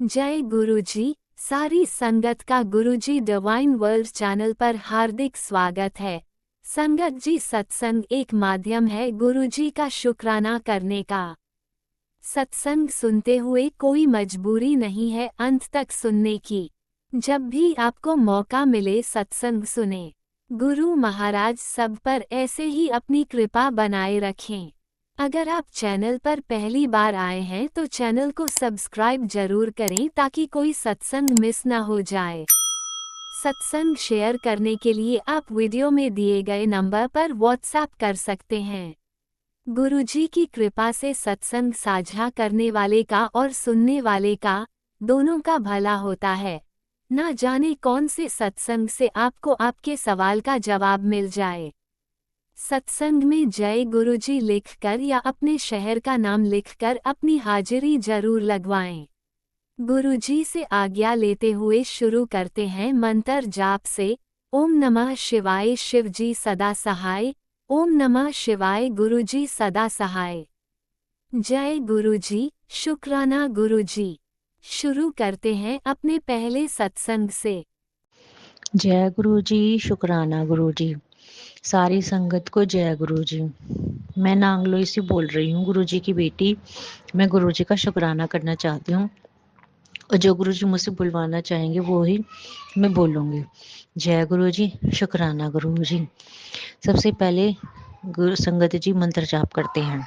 जय गुरुजी। सारी संगत का गुरुजी डिवाइन वर्ल्ड चैनल पर हार्दिक स्वागत है। संगत जी, सत्संग एक माध्यम है गुरुजी का शुक्राना करने का। सत्संग सुनते हुए कोई मजबूरी नहीं है अंत तक सुनने की। जब भी आपको मौका मिले सत्संग सुने। गुरु महाराज सब पर ऐसे ही अपनी कृपा बनाए रखें। अगर आप चैनल पर पहली बार आए हैं तो चैनल को सब्सक्राइब जरूर करें ताकि कोई सत्संग मिस ना हो जाए। सत्संग शेयर करने के लिए आप वीडियो में दिए गए नंबर पर व्हाट्सएप कर सकते हैं। गुरुजी की कृपा से सत्संग साझा करने वाले का और सुनने वाले का दोनों का भला होता है। ना जाने कौन से सत्संग से आपको आपके सवाल का जवाब मिल जाए। सत्संग में जय गुरुजी लिखकर या अपने शहर का नाम लिखकर अपनी हाजिरी जरूर लगवाएं। गुरुजी से आज्ञा लेते हुए शुरू करते हैं मंत्र जाप से। ओम नमः शिवाय शिवजी सदा सहाय। ओम नमः शिवाय गुरुजी सदा सहाय। जय गुरुजी, शुक्राना गुरुजी। शुरू करते हैं अपने पहले सत्संग से। जय गुरु जी, शुक्राना गुरु जी। सारी संगत को जय गुरु जी। मैं नांगलोई से बोल रही हूँ, गुरु जी की बेटी। मैं गुरु जी का शुक्राना करना चाहती हूँ और जो गुरु जी मुझसे बुलवाना चाहेंगे वो ही मैं बोलूँगी। जय गुरु जी, शुक्राना गुरु जी। सबसे पहले गुरु संगत जी मंत्र जाप करते हैं।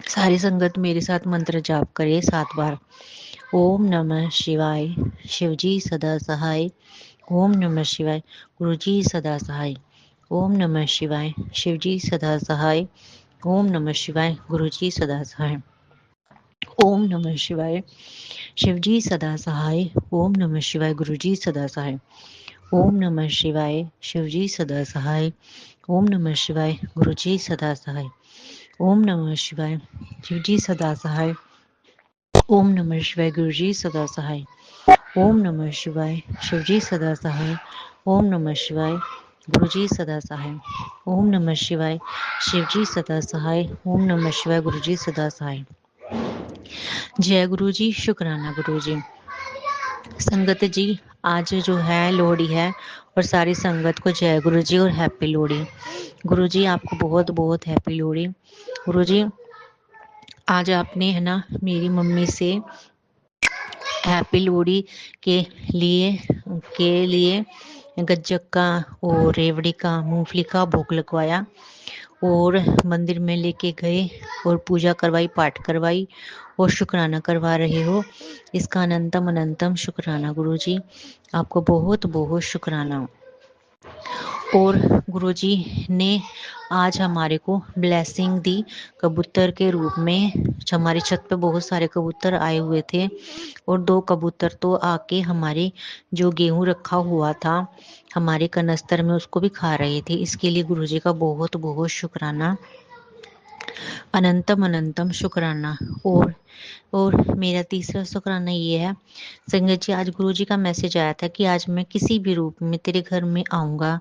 सारी संगत मेरे साथ मंत्र जाप करे 7 बार। ओम नमः शिवाय, शिवजी सदा सहाय। ओम नमः शिवाय, गुरुजी सदा सहाय। ओम नमः शिवाय, शिवजी सदा सहाय। ओम नमः शिवाय, गुरुजी सदा सहाय। ओम नमः शिवाय, शिवजी सदा सहाय। ओम नमः शिवाय, गुरुजी सदा सहाय। ओम नमः शिवाय, शिवजी सदा सहाय। ओम नमः शिवाय, गुरुजी सदा सहाय। ओम नमः शिवाय, शिवजी सदा सहाय। ओम नमः शिवाय, गुरुजी सदा सहाय। ओम नमः शिवाय, शिवजी सदा सहाय। ओम नमः शिवाय, गुरुजी सदा सहाय। ओम नमः शिवाय, शिवजी सदा सहाय। ओम नमः शिवाय, गुरुजी सदा सहाय। जय गुरु जी, शुक्राना गुरु जी। संगत जी, आज जो है लोहड़ी है और सारी संगत को जय गुरु जी और हैप्पी लोहड़ी। गुरु जी आपको बहुत बहुत हैप्पी लोहड़ी। गुरु जी, आज आपने है ना मेरी मम्मी से हैप्पी लोहड़ी के लिए गज्जक का और रेवड़ी का, मूंगफली का भोग लगवाया और मंदिर में लेके गए और पूजा करवाई, पाठ करवाई और शुक्राना करवा रहे हो। इसका अनंतम अनंतम शुक्राना गुरु जी। आपको बहुत बहुत शुक्राना। और गुरुजी ने आज हमारे को ब्लेसिंग दी कबूतर के रूप में। हमारी छत पे बहुत सारे कबूतर आए हुए थे और 2 कबूतर तो आके हमारे जो गेहूं रखा हुआ था हमारे कनस्तर में उसको भी खा रहे थे। इसके लिए गुरुजी का बहुत बहुत शुक्राना, अनंतम अनंतम शुक्राना। और मेरा तीसरा शुक्राना ये है, संगत जी आज गुरु जी का मैसेज आया था कि आज मैं किसी भी रूप में तेरे घर में आऊंगा,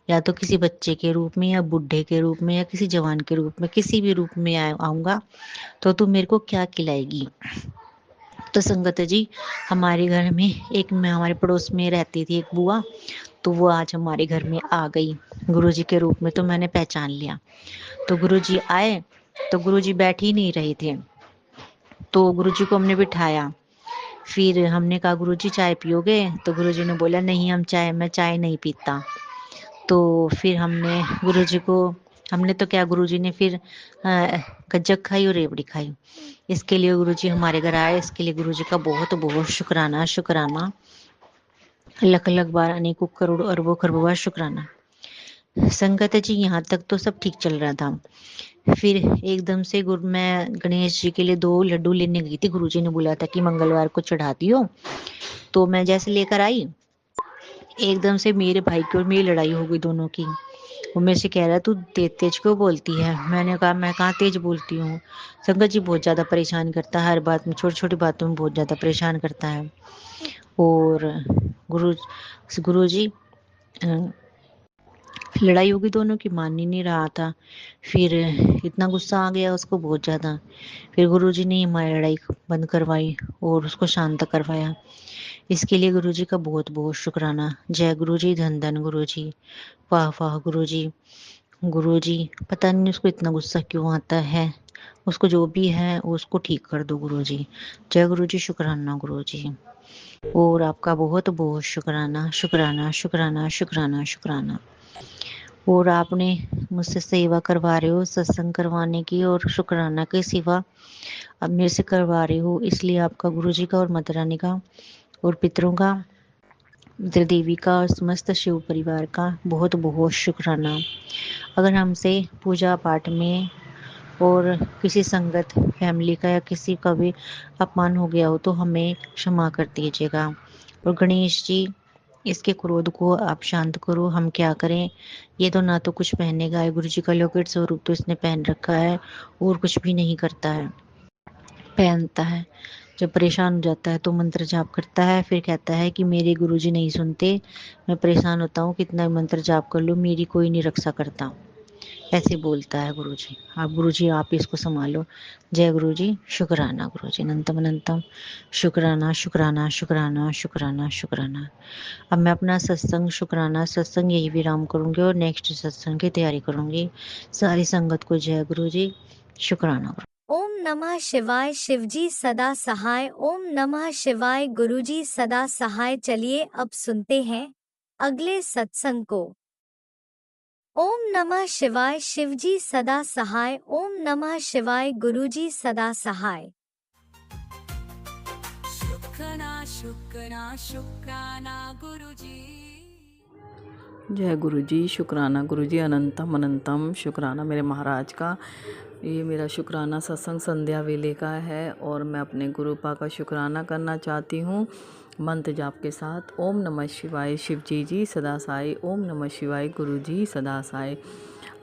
या तो किसी बच्चे के रूप में या बूढ़े के रूप में या किसी जवान के रूप में, किसी भी रूप में आऊंगा तो तू मेरे को क्या खिलाएगी। तो संगत जी, हमारे घर में हमारे पड़ोस में रहती थी एक बुआ, तो वो आज हमारे घर में आ गई गुरुजी के रूप में। तो मैंने पहचान लिया। तो गुरुजी आए तो गुरुजी बैठ ही नहीं रहे थे, तो गुरुजी को हमने बिठाया। फिर हमने कहा गुरुजी चाय पियोगे? तो गुरुजी ने बोला नहीं, मैं चाय नहीं पीता। तो फिर हमने तो क्या, गुरुजी ने फिर गज्जक खाई और रेवड़ी खाई। इसके लिए गुरुजी हमारे घर आए। इसके लिए गुरुजी का बहुत बहुत शुक्राना, शुक्राना, लख लख बार, अनेकों करोड़ अरबों खरबों बार शुक्राना। संगत जी, यहाँ तक तो सब ठीक चल रहा था। फिर एकदम से मैं गणेश जी के लिए 2 लड्डू लेने गई थी। गुरुजी ने बोला था कि मंगलवार को चढ़ा दियो। तो मैं जैसे लेकर आई, एकदम से मेरे भाई की और मेरी लड़ाई हो गई दोनों की। वो मेरे से कह रहा तू तेज तेज क्यों बोलती है? मैंने कहा मैं कहाँ तेज बोलती हूँ। संगत जी बहुत ज़्यादा परेशान करता है, हर बात में, छोटी छोटी बातों में बहुत ज़्यादा परेशान करता है। और गुरु जी लड़ाई होगी दोनों की, मान ही नहीं रहा था। फिर इतना गुस्सा आ गया उसको बहुत ज़्यादा। फिर गुरुजी ने हमारी लड़ाई बंद करवाई और उसको शांत करवाया। इसके लिए गुरुजी का बहुत बहुत शुक्राना। जय गुरुजी, धन धन गुरुजी, वाह वाह गुरुजी। गुरुजी पता नहीं उसको इतना गुस्सा क्यों आता है, उसको जो भी है उसको ठीक कर दो गुरुजी। जय गुरुजी, शुक्राना गुरुजी। और आपका बहुत बहुत शुक्राना शुक्राना शुक्राना शुक्राना शुक्राना। और आपने मुझसे सेवा करवा रहे हो सत्संग करवाने की, और शुक्राना की सेवा अब मेरे से करवा रहे हो, इसलिए आपका गुरुजी का और माता रानी का और पितरों का, मित्र देवी का और समस्त शिव परिवार का बहुत बहुत शुक्राना। अगर हमसे पूजा पाठ में और किसी संगत फैमिली का या किसी का भी अपमान हो गया हो तो हमें क्षमा कर दीजिएगा। और गणेश जी, इसके क्रोध को आप शांत करो। हम क्या करें, ये तो ना तो कुछ पहनेगा है, गुरु जी का लॉकेट स्वरूप तो इसने पहन रखा है और कुछ भी नहीं करता है, पहनता है। जब परेशान हो जाता है तो मंत्र जाप करता है, फिर कहता है कि मेरे गुरुजी नहीं सुनते, मैं परेशान होता हूँ, कितना मंत्र जाप कर लो मेरी कोई नहीं रक्षा करता, ऐसे बोलता है गुरुजी। आप गुरुजी आप इसको संभालो। जय गुरुजी, शुक्राना गुरुजी, अनंतम अनंतम शुक्राना शुक्राना शुक्राना शुक्राना शुक्राना। अब मैं अपना सत्संग यही विराम करूंगी और नेक्स्ट सत्संग की तैयारी करूंगी। सारी संगत को जय गुरुजी, शुक्राना। ओम नमः शिवाय, शिवजी सदा सहाय। ओम नमः शिवाय, गुरुजी सदा सहाय। चलिए अब सुनते हैं अगले सत्संग को। ओम नमः शिवाय, शिवजी सदा सहाय। ओम नमः शिवाय, गुरुजी सदा सहाय। शुक्राना शुक्राना शुक्राना गुरुजी। जय गुरुजी, शुक्राना गुरुजी, अनंतम अनंतम शुक्राना मेरे महाराज का। ये मेरा शुक्राना सत्संग संध्या वेले का है और मैं अपने गुरुपा का शुक्राना करना चाहती हूँ मंत्र जाप के साथ। ओम नमः शिवाय, शिवजी जी सदा साई। ओम नमः शिवाय, गुरुजी सदा साई।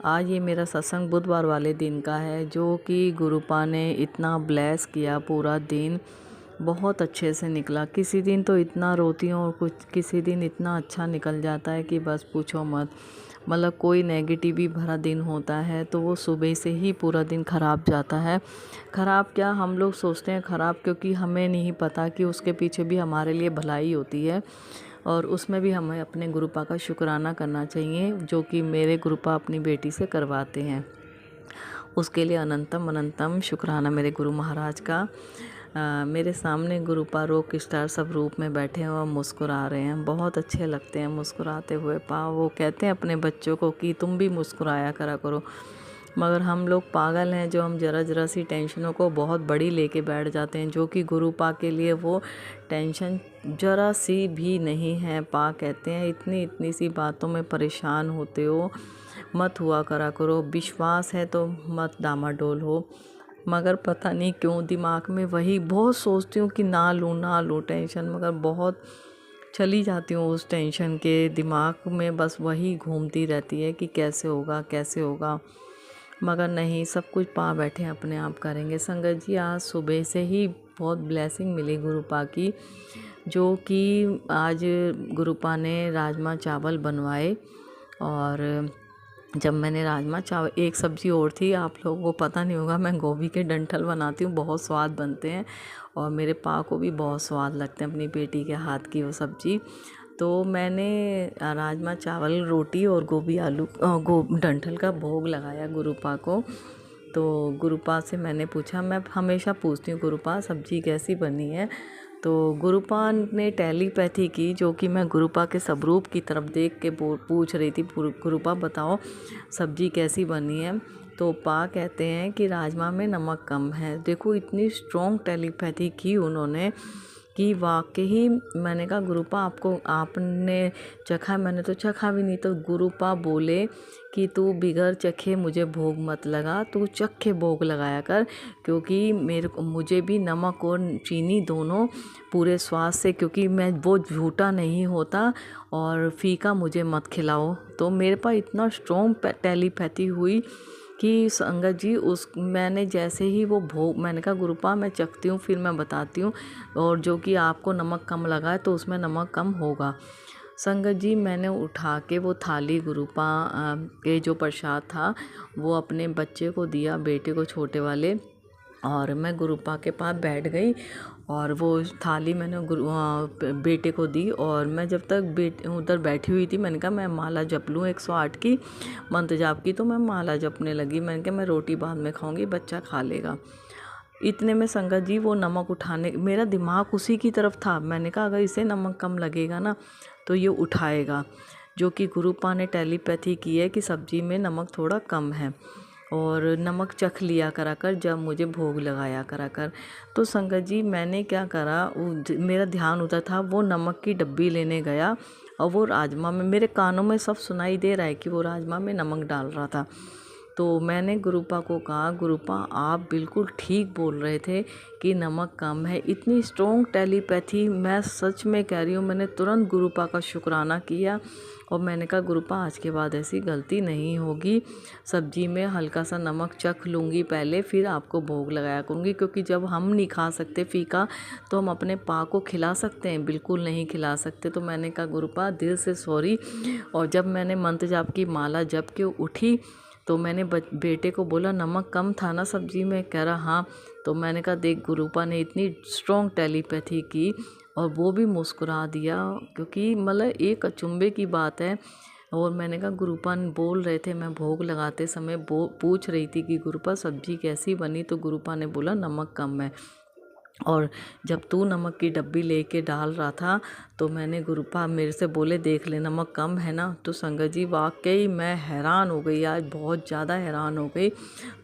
आज ये मेरा सत्संग बुधवार वाले दिन का है, जो कि गुरुपा ने इतना ब्लेस किया। पूरा दिन बहुत अच्छे से निकला। किसी दिन तो इतना रोती हूँ और कुछ किसी दिन इतना अच्छा निकल जाता है कि बस पूछो मत। मतलब कोई नेगेटिव ही भरा दिन होता है तो वो सुबह से ही पूरा दिन ख़राब जाता है। ख़राब क्या, हम लोग सोचते हैं ख़राब, क्योंकि हमें नहीं पता कि उसके पीछे भी हमारे लिए भलाई होती है और उसमें भी हमें अपने गुरुपा का शुक्राना करना चाहिए, जो कि मेरे गुरुपा अपनी बेटी से करवाते हैं। उसके लिए अनंतम अनंतम शुक्राना मेरे गुरु महाराज का। मेरे सामने गुरुपा रॉक स्टार सब रूप में बैठे हैं और मुस्कुरा रहे हैं। बहुत अच्छे लगते हैं मुस्कुराते हुए पा। वो कहते हैं अपने बच्चों को कि तुम भी मुस्कुराया करा करो, मगर हम लोग पागल हैं जो हम ज़रा सी टेंशनों को बहुत बड़ी लेके बैठ जाते हैं, जो कि गुरुपा के लिए वो टेंशन ज़रा सी भी नहीं है। पा कहते हैं इतनी इतनी सी बातों में परेशान होते हो, मत हुआ करा करो। विश्वास है तो मत डामाडोल हो। मगर पता नहीं क्यों दिमाग में वही बहुत सोचती हूँ कि ना लूँ टेंशन, मगर बहुत चली जाती हूँ उस टेंशन के। दिमाग में बस वही घूमती रहती है कि कैसे होगा कैसे होगा, मगर नहीं, सब कुछ पा बैठे अपने आप करेंगे। संगत जी, आज सुबह से ही बहुत ब्लेसिंग मिली गुरुपा की, जो कि आज गुरुपा ने राजमा चावल बनवाए। और जब मैंने राजमा चावल, एक सब्ज़ी और थी, आप लोगों को पता नहीं होगा, मैं गोभी के डंठल बनाती हूँ, बहुत स्वाद बनते हैं और मेरे पा को भी बहुत स्वाद लगते हैं अपनी बेटी के हाथ की वो सब्ज़ी। तो मैंने राजमा चावल, रोटी और गोभी आलू डंठल का भोग लगाया गुरुपा को। तो गुरुपा से मैंने पूछा, मैं हमेशा पूछती हूँ गुरुपा सब्ज़ी कैसी बनी है, तो गुरुपा ने टेलीपैथी की, जो कि मैं गुरुपा के स्वरूप की तरफ देख के पूछ रही थी, गुरुपा बताओ सब्ज़ी कैसी बनी है। तो पा कहते हैं कि राजमा में नमक कम है। देखो इतनी स्ट्रॉन्ग टेलीपैथी की उन्होंने कि वाकई। मैंने कहा गुरुपा आपने चखा? मैंने तो चखा भी नहीं। तो गुरुपा बोले कि तू बिगर चखे मुझे भोग मत लगा, तू चखे भोग लगाया कर, क्योंकि मुझे भी नमक और चीनी दोनों पूरे स्वाद से, क्योंकि मैं वो झूठा नहीं होता, और फीका मुझे मत खिलाओ। तो मेरे पास इतना स्ट्रॉन्ग टेलीपैथी हुई कि संगत जी मैंने जैसे ही वो भोग, मैंने कहा गुरुपा मैं चखती हूँ फिर मैं बताती हूँ, और जो कि आपको नमक कम लगा है तो उसमें नमक कम होगा। संगत जी मैंने उठा के वो थाली गुरुपा के जो प्रसाद था वो अपने बच्चे को दिया, बेटे को, छोटे वाले, और मैं गुरुपा के पास बैठ गई और वो थाली मैंने बेटे को दी। और मैं जब तक उधर बैठी हुई थी मैंने कहा मैं माला जप लूँ 108 की मंत्र जाप की। तो मैं माला जपने लगी। मैंने कहा मैं रोटी बाद में खाऊंगी, बच्चा खा लेगा। इतने में संगत जी वो नमक उठाने, मेरा दिमाग उसी की तरफ था। मैंने कहा अगर इसे नमक कम लगेगा ना तो ये उठाएगा, जो कि गुरुपा ने टेलीपैथी की है कि सब्जी में नमक थोड़ा कम है और नमक चख लिया करा कर जब मुझे भोग लगाया करा कर। तो संगत जी मैंने क्या करा, मेरा ध्यान उधर था, वो नमक की डब्बी लेने गया और वो राजमा में, मेरे कानों में सब सुनाई दे रहा है कि वो राजमा में नमक डाल रहा था। तो मैंने गुरुपा को कहा गुरुपा आप बिल्कुल ठीक बोल रहे थे कि नमक कम है। इतनी स्ट्रॉन्ग टेलीपैथी, मैं सच में कह रही हूँ। मैंने तुरंत गुरुपा का शुक्राना किया और मैंने कहा गुरुपा आज के बाद ऐसी गलती नहीं होगी, सब्जी में हल्का सा नमक चख लूँगी पहले, फिर आपको भोग लगाया करूँगी। क्योंकि जब हम नहीं खा सकते फीका तो हम अपने पा को खिला सकते हैं, बिल्कुल नहीं खिला सकते। तो मैंने कहा गुरुपा दिल से सॉरी। और जब मैंने मंत्र जाप की माला जप के उठी तो मैंने बेटे को बोला नमक कम था ना सब्जी में? कह रहा हाँ। तो मैंने कहा देख गुरुपा ने इतनी स्ट्रॉन्ग टेलीपैथी की और वो भी मुस्कुरा दिया, क्योंकि मतलब एक अचंभे की बात है। और मैंने कहा गुरुपा बोल रहे थे, मैं भोग लगाते समय पूछ रही थी कि गुरुपा सब्जी कैसी बनी, तो गुरुपा ने बोला नमक कम है। और जब तू नमक की डब्बी लेके डाल रहा था तो मैंने गुरुपा मेरे से बोले देख ले नमक कम है ना। तो संगत जी वाकई मैं हैरान हो गई, आज बहुत ज़्यादा हैरान हो गई।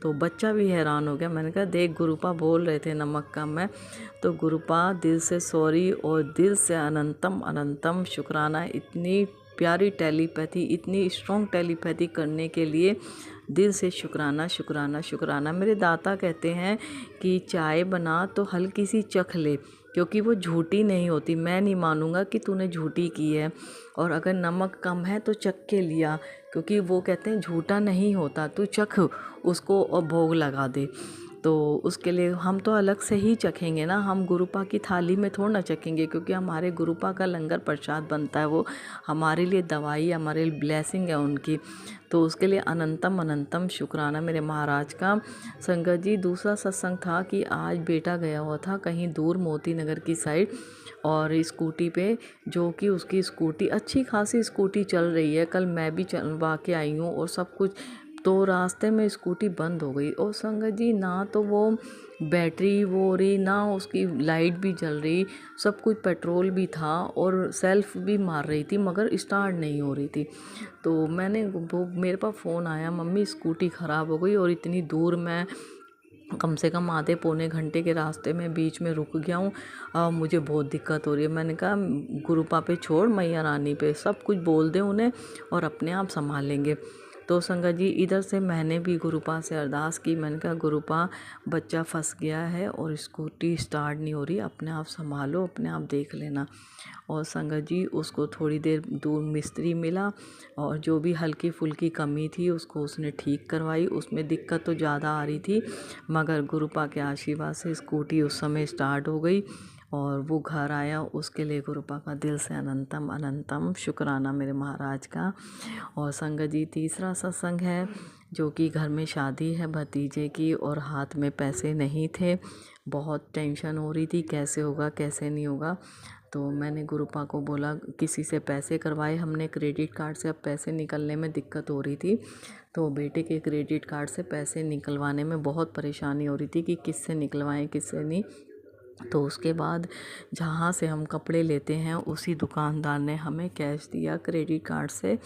तो बच्चा भी हैरान हो गया। मैंने कहा देख गुरुपा बोल रहे थे नमक कम है। तो गुरुपा दिल से सॉरी और दिल से अनंतम अनंतम शुक्राना, इतनी प्यारी टेलीपैथी, इतनी स्ट्रॉन्ग टेलीपैथी करने के लिए दिल से शुक्राना शुक्राना शुक्राना। मेरे दाता कहते हैं कि चाय बना तो हल्की सी चख ले, क्योंकि वो झूठी नहीं होती। मैं नहीं मानूंगा कि तूने झूठी की है, और अगर नमक कम है तो चख के लिया, क्योंकि वो कहते हैं झूठा नहीं होता, तू चख उसको और भोग लगा दे। तो उसके लिए हम तो अलग से ही चखेंगे ना, हम गुरुपा की थाली में थोड़ा ना चखेंगे, क्योंकि हमारे गुरुपा का लंगर प्रसाद बनता है, वो हमारे लिए दवाई, हमारे लिए ब्लेसिंग है उनकी। तो उसके लिए अनंतम अनंतम शुक्राना मेरे महाराज का। संगत जी दूसरा सत्संग था कि आज बेटा गया हुआ था कहीं दूर मोती नगर की साइड, और स्कूटी पे, जो कि उसकी स्कूटी अच्छी खासी स्कूटी चल रही है, कल मैं भी चलवा के आई हूँ और सब कुछ। तो रास्ते में स्कूटी बंद हो गई और संगत जी ना तो वो बैटरी वो हो रही, ना उसकी लाइट भी जल रही, सब कुछ, पेट्रोल भी था और सेल्फ भी मार रही थी, मगर स्टार्ट नहीं हो रही थी। तो मैंने वो मेरे पास फ़ोन आया मम्मी स्कूटी ख़राब हो गई और इतनी दूर मैं कम से कम आधे पौने घंटे के रास्ते में बीच में रुक गया हूँ, मुझे बहुत दिक्कत हो रही है। मैंने कहा गुरुपा पे छोड़, मैया रानी पे सब कुछ बोल दे उन्हें और अपने आप संभाल लेंगे। तो संगत जी इधर से मैंने भी गुरुपा से अरदास की। मैंने कहा गुरुपा बच्चा फंस गया है और स्कूटी स्टार्ट नहीं हो रही, अपने आप संभालो, अपने आप देख लेना। और संगत जी उसको थोड़ी देर दूर मिस्त्री मिला और जो भी हल्की फुल्की कमी थी उसको उसने ठीक करवाई। उसमें दिक्कत तो ज़्यादा आ रही थी, मगर गुरुपा के आशीर्वाद से स्कूटी उस समय स्टार्ट हो गई और वो घर आया। उसके लिए गुरुपा का दिल से अनंतम अनंतम शुक्राना मेरे महाराज का। और संगत जी तीसरा सत्संग है जो कि घर में शादी है भतीजे की और हाथ में पैसे नहीं थे, बहुत टेंशन हो रही थी कैसे होगा कैसे नहीं होगा। तो मैंने गुरुपा को बोला किसी से पैसे करवाए हमने क्रेडिट कार्ड से, अब पैसे निकलने में दिक्कत हो रही थी। तो बेटे के क्रेडिट कार्ड से पैसे निकलवाने में बहुत परेशानी हो रही थी कि किससे निकलवाएं किससे नहीं। तो उसके बाद जहाँ से हम कपड़े लेते हैं उसी दुकानदार ने हमें कैश दिया क्रेडिट कार्ड से,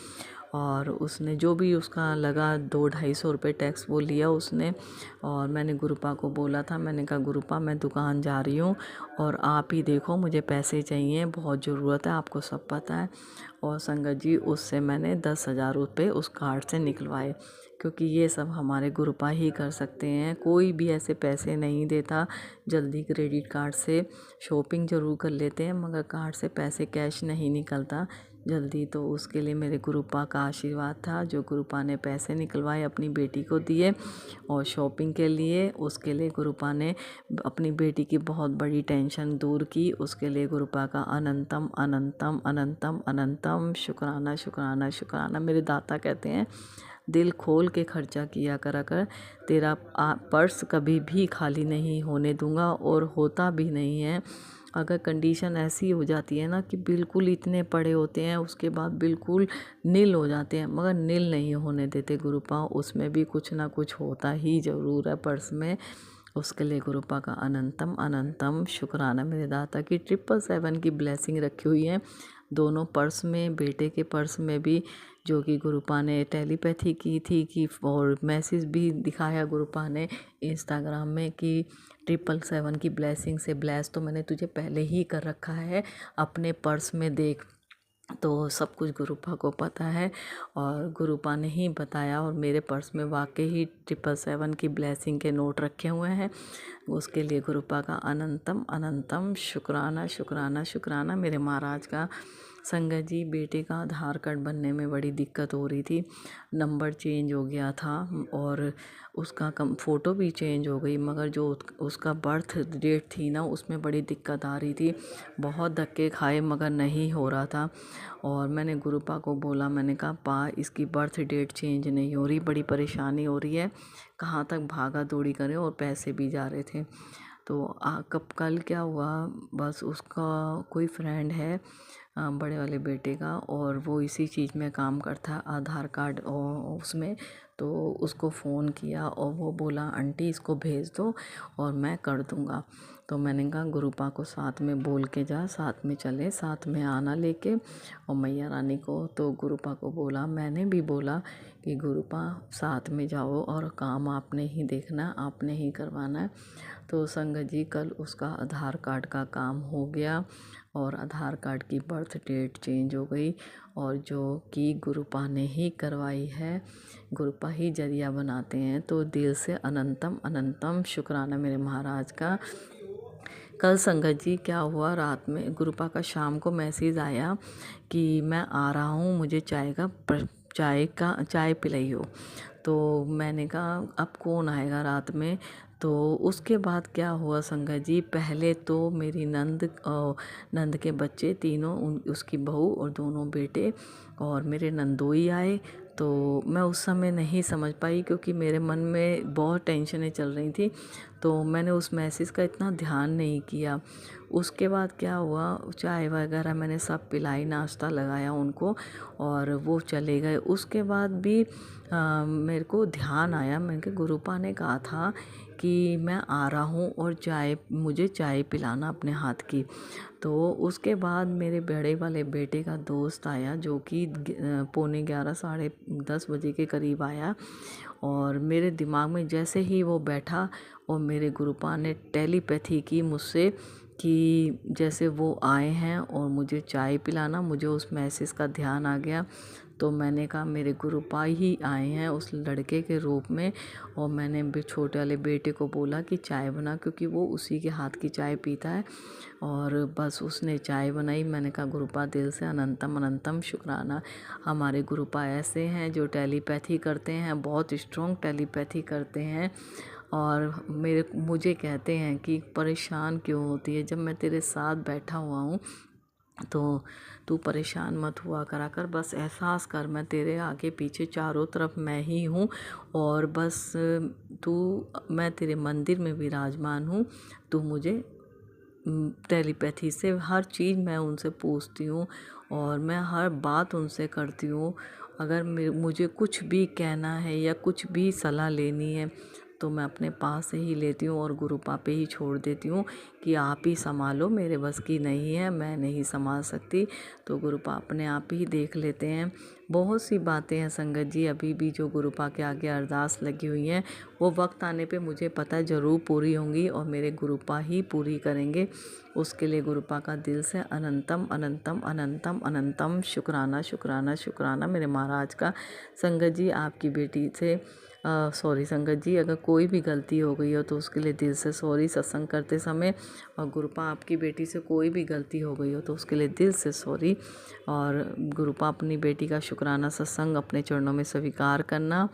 और उसने जो भी उसका लगा 200-250 रुपये टैक्स वो लिया उसने। और मैंने गुरुपा को बोला था, मैंने कहा गुरुपा मैं दुकान जा रही हूँ और आप ही देखो मुझे पैसे चाहिए, बहुत ज़रूरत है, आपको सब पता है। और संगत जी उससे मैंने 10,000 रुपये उस कार्ड से निकलवाए, क्योंकि ये सब हमारे गुरुपा ही कर सकते हैं, कोई भी ऐसे पैसे नहीं देता जल्दी। क्रेडिट कार्ड से शॉपिंग ज़रूर कर लेते हैं मगर कार्ड से पैसे कैश नहीं निकलता, जल्दी। तो उसके लिए मेरे गुरुपा का आशीर्वाद था, जो गुरुपा ने पैसे निकलवाए अपनी बेटी को दिए और शॉपिंग के लिए। उसके लिए गुरुपा ने अपनी बेटी की बहुत बड़ी टेंशन दूर की। उसके लिए गुरुपा का अनंतम अनंतम अनंतम अनंतम शुक्राना शुक्राना शुक्राना। मेरे दाता कहते हैं, दिल खोल के खर्चा किया करा कर, तेरा पर्स कभी भी खाली नहीं होने दूंगा, और होता भी नहीं है। अगर कंडीशन ऐसी हो जाती है ना कि बिल्कुल इतने पड़े होते हैं, उसके बाद बिल्कुल नील हो जाते हैं, मगर नील नहीं होने देते गुरुपा। उसमें भी कुछ ना कुछ होता ही ज़रूर है पर्स में। उसके लिए गुरुपा का अनंतम अनंतम शुक्राना। मेरे दाता की 777 की ब्लेसिंग रखी हुई है दोनों पर्स में, बेटे के पर्स में भी, जो कि गुरुपा ने टेलीपैथी की थी कि, और मैसेज भी दिखाया गुरुपा ने इंस्टाग्राम में कि 777 की ब्लेसिंग से ब्लेस तो मैंने तुझे पहले ही कर रखा है, अपने पर्स में देख। तो सब कुछ गुरुपा को पता है और गुरुपा ने ही बताया, और मेरे पर्स में वाकई ही 777 की ब्लेसिंग के नोट रखे हुए हैं। उसके लिए गुरुपा का अनंतम अनंतम शुक्राना शुक्राना शुक्राना। मेरे महाराज का संगत जी, बेटे का आधार कार्ड बनने में बड़ी दिक्कत हो रही थी, नंबर चेंज हो गया था और उसका फ़ोटो भी चेंज हो गई, मगर जो उसका बर्थ डेट थी ना, उसमें बड़ी दिक्कत आ रही थी। बहुत धक्के खाए मगर नहीं हो रहा था। और मैंने गुरुपा को बोला, मैंने कहा पा, इसकी बर्थ डेट चेंज नहीं हो रही, बड़ी परेशानी हो रही है, कहाँ तक भागा दौड़ी करें, और पैसे भी जा रहे थे। तो कब कल क्या हुआ, बस उसका कोई फ्रेंड है बड़े वाले बेटे का, और वो इसी चीज़ में काम करता, आधार कार्ड और उसमें। तो उसको फ़ोन किया और वो बोला, आंटी इसको भेज दो और मैं कर दूँगा। तो मैंने कहा गुरुपा को साथ में बोल के जा, साथ में चले, साथ में आना लेके, और मैया रानी को। तो गुरुपा को बोला, मैंने भी बोला कि गुरुपा साथ में जाओ और काम आपने ही देखना, आपने ही करवाना है। तो संगत जी, कल उसका आधार कार्ड का काम हो गया और आधार कार्ड की बर्थ डेट चेंज हो गई, और जो कि गुरुपा ने ही करवाई है, गुरुपा ही जरिया बनाते हैं। तो दिल से अनंतम अनंतम शुक्राना मेरे महाराज का। कल संगत जी क्या हुआ, रात में गुरुपा का शाम को मैसेज आया कि मैं आ रहा हूँ, मुझे चाय पिलाइयो। तो मैंने कहा अब कौन आएगा रात में। तो उसके बाद क्या हुआ संगत जी, पहले तो मेरी नंद के बच्चे तीनों, उसकी बहू और दोनों बेटे और मेरे नंदोई आए। तो मैं उस समय नहीं समझ पाई, क्योंकि मेरे मन में बहुत टेंशनें चल रही थी, तो मैंने उस मैसेज का इतना ध्यान नहीं किया। उसके बाद क्या हुआ, चाय वगैरह मैंने सब पिलाई, नाश्ता लगाया उनको, और वो चले गए। उसके बाद भी मेरे को ध्यान आया, मैंने कहा गुरुपा ने कहा था कि मैं आ रहा हूँ और मुझे चाय पिलाना अपने हाथ की। तो उसके बाद मेरे बड़े वाले बेटे का दोस्त आया, जो कि 11:45 10:30 बजे के करीब आया, और मेरे दिमाग में जैसे ही वो बैठा, और मेरे गुरुपा ने टेलीपैथी की मुझसे कि जैसे वो आए हैं और मुझे चाय पिलाना, मुझे उस मैसेज का ध्यान आ गया। तो मैंने कहा मेरे गुरुपा ही आए हैं उस लड़के के रूप में, और मैंने भी छोटे वाले बेटे को बोला कि चाय बना, क्योंकि वो उसी के हाथ की चाय पीता है। और बस उसने चाय बनाई। मैंने कहा गुरुपा, दिल से अनंतम अनंतम शुक्राना। हमारे गुरुपा ऐसे हैं जो टेलीपैथी करते हैं, बहुत स्ट्रॉन्ग टेलीपैथी करते हैं, और मुझे कहते हैं कि परेशान क्यों होती है, जब मैं तेरे साथ बैठा हुआ हूँ तो तू परेशान मत हुआ करा कर, बस एहसास कर मैं तेरे आगे पीछे चारों तरफ मैं ही हूँ, और बस मैं तेरे मंदिर में विराजमान हूँ। तू मुझे टेलीपैथी से हर चीज़ मैं उनसे पूछती हूँ, और मैं हर बात उनसे करती हूँ। अगर मुझे कुछ भी कहना है या कुछ भी सलाह लेनी है, तो मैं अपने पास से ही लेती हूँ और गुरुपा पे ही छोड़ देती हूँ कि आप ही संभालो, मेरे बस की नहीं है, मैं नहीं संभाल सकती। तो गुरुपा अपने आप ही देख लेते हैं। बहुत सी बातें हैं संगत जी अभी भी जो गुरुपा के आगे अरदास लगी हुई हैं, वो वक्त आने पे मुझे पता है ज़रूर पूरी होंगी, और मेरे गुरुपा ही पूरी करेंगे। उसके लिए गुरुपा का दिल से अनंतम अनंतम अनंतम अनंतम शुक्राना शुक्राना शुक्राना मेरे महाराज का। संगत जी, आपकी बेटी से सॉरी संगत जी, अगर कोई भी गलती हो गई हो तो उसके लिए दिल से सॉरी सत्संग करते समय। और गुरुपा आपकी बेटी से कोई भी गलती हो गई हो तो उसके लिए दिल से सॉरी। और गुरुपा अपनी बेटी का शुक्राना सत्संग अपने चरणों में स्वीकार करना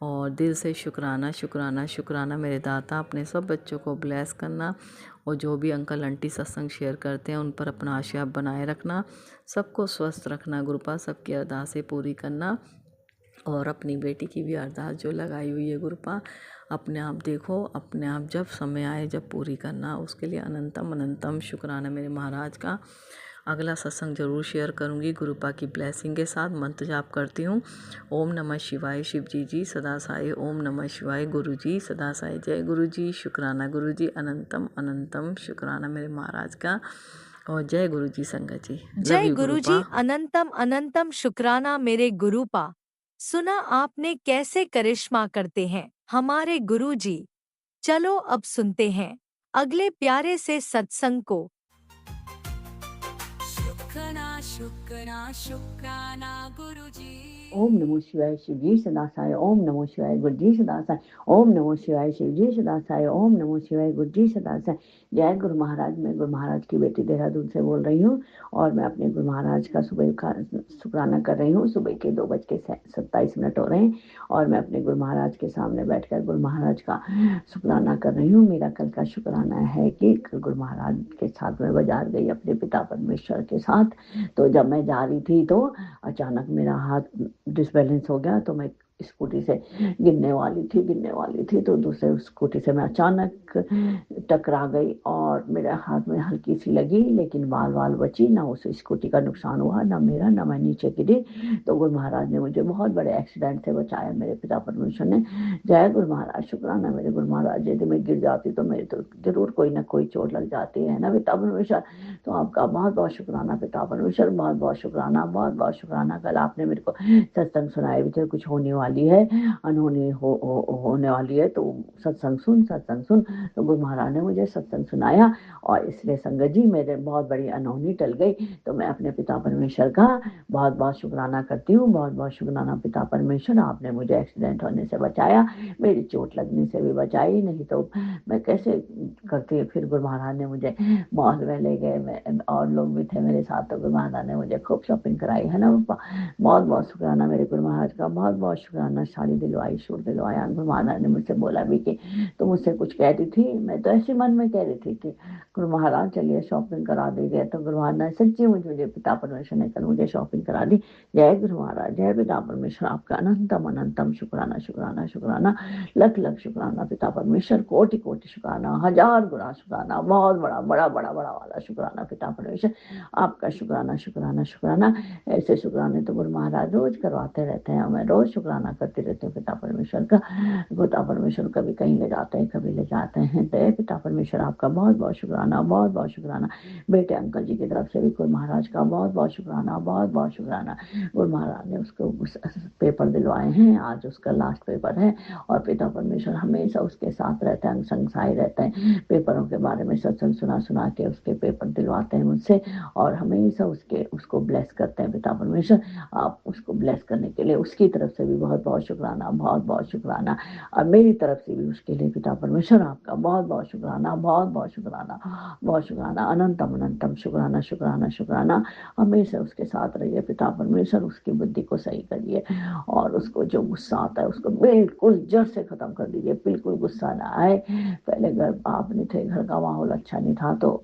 और दिल से शुक्राना शुक्राना शुक्राना मेरे दाता, अपने सब बच्चों को ब्लेस करना। और जो भी अंकल आंटी सत्संग शेयर करते हैं उन पर अपना आशीर्वाद बनाए रखना, सबको स्वस्थ रखना गुरुपा, सबकी अरदासें पूरी करना। और अपनी बेटी की भी अरदास जो लगाई हुई है गुरुपा, अपने आप देखो, अपने आप जब समय आए जब पूरी करना। उसके लिए अनंतम अनंतम शुक्राना मेरे महाराज का। अगला सत्संग जरूर शेयर करूंगी गुरुपा की ब्लेसिंग के साथ। मंत्र जाप करती हूँ। ओम नमः शिवाय शिव जी सदा साई, ओम नमः शिवाय गुरु जी सदा साई। जय गुरु जी, शुक्राना गुरु जी, अनंतम अनंतम शुक्राना मेरे महाराज का। और जय गुरु जी संगत जी। लव जय यू गुरुजी, गुरुपा। अनंतम अनंतम शुक्राना मेरे गुरुपा। सुना आपने कैसे करिश्मा करते हैं हमारे गुरुजी। चलो अब सुनते हैं अगले प्यारे से सत्संग को। शुक्राना शुक्राना शुक्राना गुरुजी। ओम नमो शिवाय शिव जी सदा साई, ओम नमो शिवाय गुरु जी सदा साई, ओम नमो शिवाय शिव जी सदा साई, ओम नमो शिवाय गुरु जी सदा साई। जय गुरु महाराज। मैं गुरु महाराज की बेटी देहरादून से बोल रही हूँ और मैं अपने गुरु महाराज का सुबह का शुक्राना कर रही हूँ। सुबह के 2:27 हो रहे हैं और मैं अपने गुरु महाराज के सामने बैठकर गुरु महाराज का शुक्राना कर रही हूँ। मेरा कल का शुक्राना है कि कल गुरु महाराज के साथ मैं बाजार गई अपने पिता परमेश्वर के साथ। तो जब मैं जा रही थी तो अचानक मेरा हाथ डिसबैलेंस हो गया, तो मैं स्कूटी से गिरने वाली थी तो दूसरे स्कूटी से मैं अचानक टकरा गई और मेरे हाथ में हल्की सी लगी, लेकिन बाल बची ना। उस स्कूटी का नुकसान हुआ, ना मेरा, ना मैं नीचे गिरी। तो गुरु महाराज ने मुझे बहुत बड़े एक्सीडेंट से बचाया, मेरे पिता परमेश्वर ने। जय गुरु महाराज, शुक्राना मेरे गुरु महाराज। यदि मैं गिर जाती तो मेरे तो जरूर कोई ना कोई चोट लग जाती है ना पिता परमेश्वर। तो आपका बहुत बहुत शुक्राना पिता परमेश्वर, बहुत बहुत शुक्राना, बहुत बहुत शुक्राना। कल आपने मेरे को सत्संग सुनाया भी कुछ होने वाली है, अनहोनी होने वाली है, तो सत्संग सुन। तो गुरु महाराज ने मुझे सत्संग सुनाया और इसलिए संगत जी मेरे बहुत बड़ी अनहोनी टल गई। तो मैं अपने पिता परमेश्वर का बहुत बहुत शुक्राना करती हूँ, बहुत बहुत शुक्राना पिता परमेश्वर। आपने मुझे एक्सीडेंट होने से बचाया, मेरी चोट लगने से भी बचाई, नहीं तो मैं कैसे करती। फिर गुरु महाराज ने मुझे मॉल में ले गए, और लोग भी थे मेरे साथ, तो गुरु महाराज ने मुझे खूब शॉपिंग कराई है ना पापा। बहुत बहुत शुक्राना मेरे गुरु महाराज का, बहुत बहुत शुक्राना। साड़ी दिलवाई, सूट दिलवाया। गुरु महाराज ने मुझसे बोला भी कि तुम मुझसे कुछ कह रही थी। मैं तो ऐसे मन में कह रही थी कि गुरु महाराज चलिए शॉपिंग करा दीजिए। तो गुरु महाराज ने सच्ची मुझे पिता परमेश्वर ने कल मुझे शॉपिंग करा दी। जय गुरु महाराज, जय पिता परमेश्वर। आपका अनंतम अनंतम शुक्राना शुक्राना शुक्राना, लख लख शुक्राना पिता परमेश्वर। कोटि कोटि शुक्राना, हजार गुना शुक्राना, बहुत बड़ा वाला शुक्राना पिता परमेश्वर। आपका शुक्राना शुक्राना शुक्राना। ऐसे शुक्राने तो गुरु महाराज रोज करवाते रहते हैं, मैं रोज शुक्राना करती रहती हूँ पिता परमेश्वर का। पिता परमेश्वर कभी कहीं ले जाते हैं, कभी ले जाते हैं। तो पिता परमेश्वर आपका बहुत बहुत शुक्राना, बहुत बहुत शुक्राना। बेटे अंकल जी की तरफ से भी गुरु महाराज का बहुत बहुत शुक्राना, बहुत बहुत शुक्राना। गुरु महाराज ने उसको पेपर दिलवाए हैं, आज उसका लास्ट पेपर है और पिता परमेश्वर हमेशा उसके साथ रहते हैं, संग साई रहते हैं। पेपरों के बारे में सत्संग सुना के उसके पेपर दिलवाते हैं मुझसे और हमेशा उसको ब्लेस करते हैं पिता परमेश्वर। आप उसको ब्लेस करने के लिए उसकी तरफ से भी बहुत बहुत शुक्राना, बहुत बहुत शुक्राना। और मेरी तरफ से भी उसके लिए पिता परमेश्वर आपका बहुत बहुत शुक्राना, बहुत बहुत शुक्राना, बहुत शुक्राना। अनंतम अनंतम शुक्राना शुक्राना शुक्राना। हमेशा उसके साथ रहिए पिता परमेश्वर, उसकी बुद्धि को सही करिए और उसको जो गुस्सा आता है उसको बिल्कुल जड़ से खत्म कर दीजिए, बिल्कुल गुस्सा ना आए। पहले घर आप नहीं थे, घर का माहौल अच्छा नहीं था, तो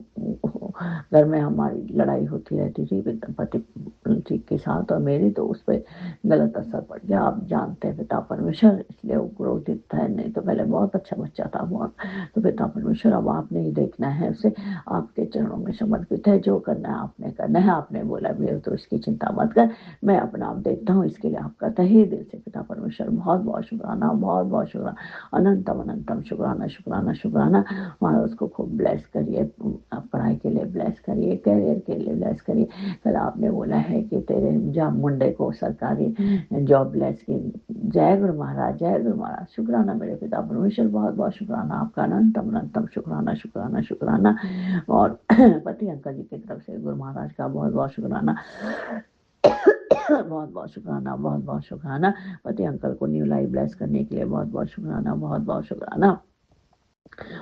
घर में हमारी लड़ाई होती रहती थी पति के साथ और मेरी, तो उस पर गलत असर पड़ गया। आप जानते हैं पिता परमेश्वर, इसलिए वो क्रोधित है, नहीं तो पहले बहुत अच्छा बच्चा था बहुत। तो पिता परमेश्वर अब आपने ही देखना है उसे, आपके चरणों में समर्पित है। जो करना है आपने करना है, आपने बोला भी तो इसकी चिंता मत कर, मैं अपना आप देखता हूँ। इसके लिए आपका तहे दिल से पिता परमेश्वर बहुत बहुत शुक्राना, बहुत बहुत शुक्राना। अनंतम अनंतम शुक्राना शुक्राना शुक्राना। वहाँ उसको खूब ब्लेस करिए, पढ़ाई के लिए ब्लेस करिए, करियर के लिए ब्लेस करिए। कल आपने बोला है कि तेरे मुंडे को सरकारी जॉब ब्लेस की। जय गुरु महाराज, जय गुरु महाराज। शुक्राना मेरे पिता परमेश्वर, बहुत बहुत शुक्राना आपका, अनंतम अनंतम शुक्राना शुक्राना शुक्राना। और पति अंकल जी की तरफ से गुरु महाराज का बहुत बहुत शुक्राना। बहुत बहुत शुक्राना, बहुत बहुत शुक्राना। पति अंकल को न्यू लाइफ ब्लेस करने के लिए बहुत बहुत शुक्राना, बहुत बहुत शुक्राना।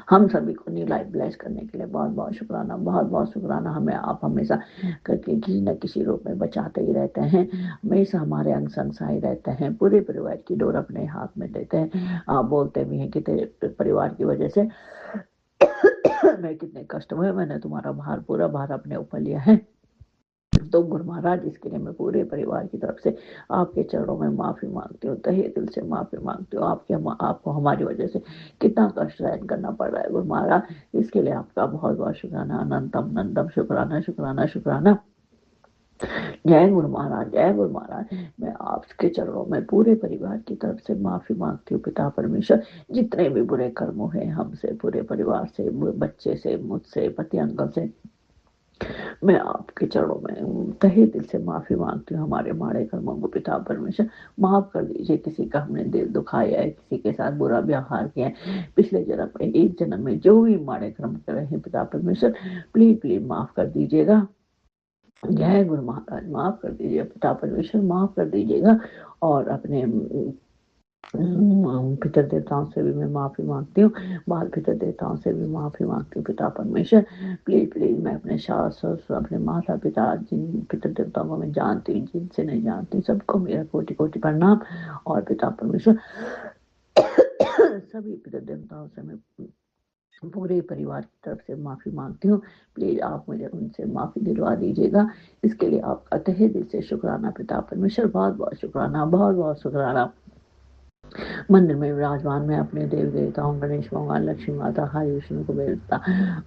हम सभी को न्यू लाइफ ब्लेस करने के लिए बहुत बहुत शुक्राना, बहुत बहुत शुक्राना। हमें आप हमेशा करके किसी न किसी रूप में बचाते ही रहते हैं, हमेशा हमारे अंग संग सहाय रहते हैं, पूरे परिवार की डोर अपने हाथ में देते हैं। आप बोलते भी हैं कि तेरे परिवार की वजह से मैं कितने कष्ट हुए, मैंने तुम्हारा पूरा भार अपने ऊपर लिया है। तो गुरु महाराज, इसके लिए मैं पूरे परिवार की तरफ से आपके चरणों में माफी मांगती हूँ, तहे दिल से माफी मांगती हूँ। आपको हमारी वजह से कितना कष्ट सहन करना पड़ रहा है गुरु महाराज, इसके लिए आपका बहुत बहुत शुक्राना, अनंतम अनंतम शुक्राना, शुक्राना शुक्राना। जय गुरु महाराज, जय गुरु महाराज। मैं आपके चरणों में पूरे परिवार की तरफ से माफी मांगती हूँ पिता परमेश्वर, जितने भी बुरे कर्म हुए हमसे, पूरे परिवार से, बच्चे से, मुझसे, पति अंकल से, मैं आपके चरणों में तहे दिल से माफी मांगती हूँ। हमारे माड़े कर्मों को पिता परमेश्वर माफ कर दीजिए। किसी का हमने दिल दुखाया है, किसी के साथ बुरा व्यवहार किया है, पिछले जन्म में, एक जन्म में जो भी माड़े कर्म कर रहे हैं पिता परमेश्वर, प्लीज प्लीज माफ कर दीजिएगा। जय गुरु महाराज, माफ कर दीजिए पिता परमेश्वर, माफ कर दीजिएगा। और अपने पितर देवताओं से भी मैं माफी मांगती हूँ, बाल पितर देवताओं से भी माफी मांगती हूँ पिता परमेश्वर, प्लीज प्लीज। मैं अपने सास ससुर, अपने माता पिता, जिन पितर देवताओं को मैं जानती हूँ, जिनसे नहीं जानती, सबको मेरा कोटि कोटि प्रणाम। और पिता परमेश्वर सभी पितर देवताओं से मैं पूरे परिवार की तरफ से माफी मांगती हूँ, प्लीज आप मुझे उनसे माफी दिलवा दीजिएगा। इसके लिए आपका तहे दिल से शुक्राना पिता परमेश्वर, बहुत बहुत शुक्राना, बहुत बहुत शुक्राना। मंदिर में विराजमान मैं अपने देवी देवताओं, गणेश भगवान, लक्ष्मी माता, हरि विष्णु कुबेर देवता,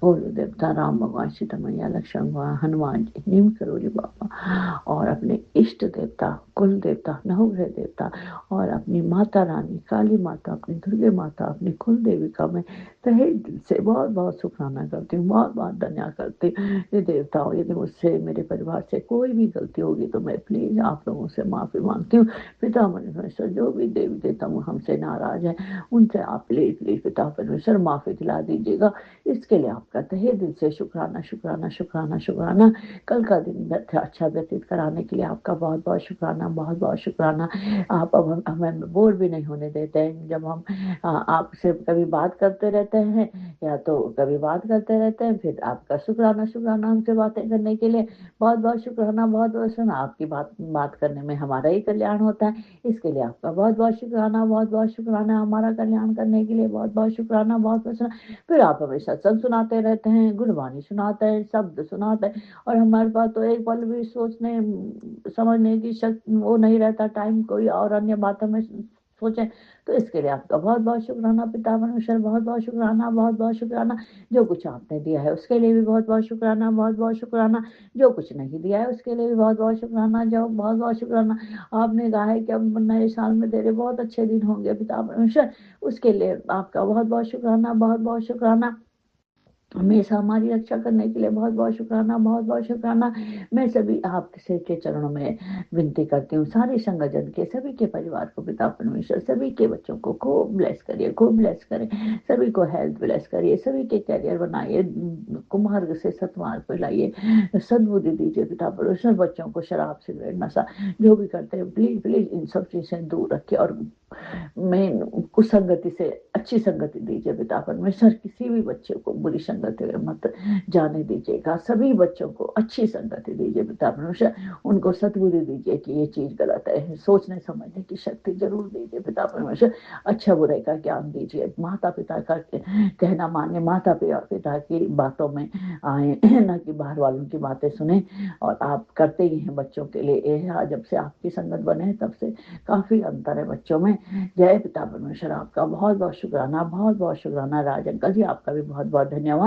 गुरु देवता, राम भगवान, सीता मैया, लक्ष्मण भगवान, हनुमान जी, नीम करोली बाबा, और अपने इष्ट देवता, कुल देवता, नवग्रह देवता, और अपनी माता रानी काली माता, अपनी दुर्गे माता, अपनी कुल देवी का मैं तहे दिल से बहुत बहुत शुक्राना करती हूँ, बहुत बहुत धन्यवाद करती हूँ। ये देवताओं, यदि मुझसे, मेरे परिवार से कोई भी गलती होगी तो मैं प्लीज आप लोगों से माफी मांगती हूँ। पिता परमेश्वर, जो भी देवी देवता हमसे नाराज है, उनसे आप प्लीज प्लीज पिता परमेश्वर माफी दिला दीजिएगा। इसके लिए आपका तहे दिल से शुक्राना, शुक्राना, शुक्राना, शुक्राना। कल का दिन अच्छा व्यतीत कराने के लिए आपका बहुत बहुत शुक्राना, बहुत बहुत शुक्राना। आप अब हमें बोर भी नहीं होने देते हैं। जब हम आपसे कभी बात करते रहते हैं, या तो कभी बात करते रहते हैं, फिर आपका शुक्राना, शुक्राना हमसे बातें करने के लिए, बहुत बहुत शुक्राना, बहुत बहुत शुक्राना। आपकी बात करने में हमारा ही कल्याण होता है, इसके लिए आपका बहुत बहुत शुक्राना, बहुत बहुत शुक्राना। हमारा कल्याण करने के लिए बहुत बहुत शुक्राना, बहुत बहुत शुक्राना। फिर आप हमें सत्संग सुनाते रहते हैं, गुरबानी सुनाते हैं, शब्द सुनाते हैं, और हमारे पास तो एक पल भी सोचने समझने की शक्ति वो नहीं रहता, टाइम कोई और अन्य बातों में सोचे। तो इसके लिए आपका बहुत बहुत शुक्राना पिता परमेश्वर, बहुत बहुत शुक्राना, बहुत बहुत शुक्राना। जो कुछ आपने दिया है उसके लिए भी बहुत बहुत शुक्राना, बहुत बहुत शुक्राना। जो कुछ नहीं दिया है उसके लिए भी बहुत बहुत शुक्राना, जो बहुत बहुत शुक्राना। आपने कहा है कि अब नए साल में तेरे बहुत अच्छे दिन होंगे पिता परमेश्वर, उसके लिए आपका बहुत बहुत शुक्राना, बहुत बहुत शुक्राना। हमेशा हमारी रक्षा करने के लिए बहुत बहुत शुक्राना, बहुत बहुत शुक्राना। मैं सभी आपसे के चरणों में विनती करती हूँ, सारे संगठन के, सभी के परिवार को पिता परमेश्वर, सभी के बच्चों को खूब ब्लेस करिए, खूब ब्लेस करें, सभी को हेल्थ ब्लेस करिए, सभी के कैरियर बनाइए, कुमार्ग से सतमार्ग पे लाइए, सद्बुद्धि दीजिए पिता परमेश्वर। बच्चों को शराब सिगरेट नशा जो भी करते हैं, प्लीज प्लीज इन सब चीज से दूर रखिए, और मेन कुसंगति से अच्छी संगति दीजिए पिता परमेश्वर। किसी भी बच्चे को बुरी संगति में मत जाने दीजिएगा, सभी बच्चों को अच्छी संगति दीजिए पिता परमेश्वर। उनको सद्बुद्धि दीजिए कि ये चीज गलत है, सोचने समझने की शक्ति जरूर दीजिए पिता परमेश्वर। अच्छा बुराई का ज्ञान दीजिए, माता पिता का कहना माने, माता पिता की बातों में आए, न कि बाहर वालों की बातें सुने। और आप करते ही हैं बच्चों के लिए, जब से आपकी संगत बने तब से काफी अंतर है बच्चों में। जय पिता परमेश्वर, आपका बहुत बहुत शुक्राना, बहुत बहुत शुक्राना। राज अंकल जी, आपका भी बहुत बहुत धन्यवाद।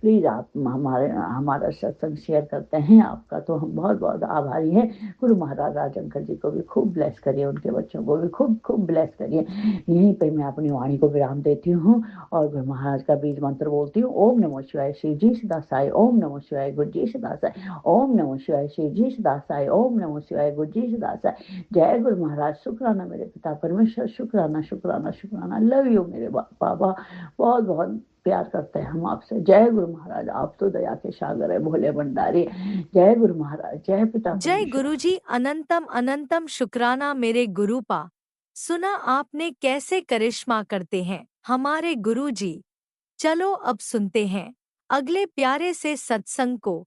प्लीज आप हमारा सत्संग शेयर करते हैं, आपका तो हम बहुत बहुत आभारी हैं। गुरु महाराज राज अंकल जी को भी खूब ब्लेस करिए, उनके बच्चों को भी खूब खूब ब्लेस करिए। यहीं पे मैं अपनी वाणी को विराम देती हूँ और गुरु महाराज का बीज मंत्र बोलती हूँ। ओम नमो शिवाय शिव जी सदासाई, ओम नमो शिवाय गुरु जी सदासाई, ओम नमो शिवाय शिव जी सदासाई, ओम नमो शिवाय गुरु जी सदासाई। जय गुरु महाराज, शुक्राना मेरे पिता परमेश्वर, शुक्राना शुक्राना शुक्राना। लव यू मेरे बाबा, बहुत बहुत प्यार करते हैं हम आपसे। जय गुरु महाराज, आप तो दया के सागर है, भोले भंडारी। जय गुरु महाराज, जय पिता जय परमेश्वर। गुरुजी, अनंतम अनंतम शुक्राना मेरे गुरुपा। सुना आपने कैसे करिश्मा करते हैं हमारे गुरुजी। चलो अब सुनते हैं अगले प्यारे से सत्संग को।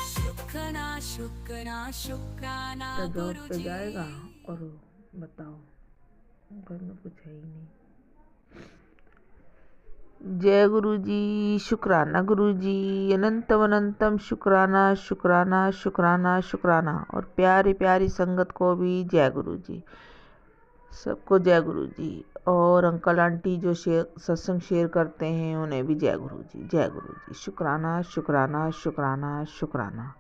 शुक्राना शुक्राना शुक्राना तो जॉब पे गुरुजी। जाएगा और बताओ, घर में कुछ है ही नहीं। जय गुरु जी, शुक्राना गुरु जी, अनंतम अनंतम शुक्राना शुक्राना शुक्राना शुक्राना। और प्यारी प्यारी संगत को भी जय गुरु जी, सबको जय गुरु जी। और अंकल आंटी जो सत्संग शेयर करते हैं उन्हें भी जय गुरु जी, जय गुरु जी। शुक्राना शुक्राना शुक्राना शुक्राना।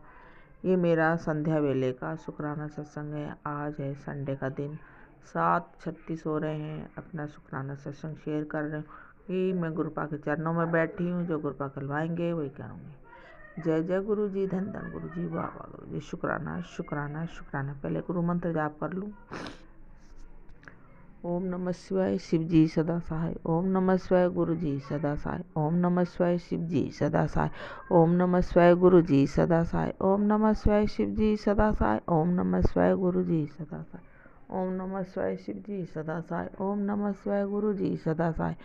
ये मेरा संध्या वेले का शुक्राना सत्संग है। आज है संडे का दिन, 7:36 हो रहे हैं। अपना शुक्राना सत्संग शेयर कर रहे हूँ। ये मैं गुरुपा के चरणों में बैठी हूँ, जो गुरुपा कहलवाएंगे वही करूँगी। जय जय गुरु जी, धन धन गुरु जी, वाह वाह गुरु जी। शुक्राना शुक्राना शुक्राना। पहले गुरु मंत्र जाप कर लूँ। ओम नमः शिवाय शिव जी सदा सहाय। ओम नमः शिवाय गुरु जी सदा सहाय। ओम नमः शिवाय शिव जी सदा सहाय। ओम नमः शिवाय गुरु जी सदा सहाय। ओम नमः शिवाय शिव जी सदा सहाय। ओम नमः शिवाय गुरु जी सदा सहाय। ओम नमः शिवाय शिव जी सदा सहाय। ओम नमः शिवाय गुरु जी सदा सहाय।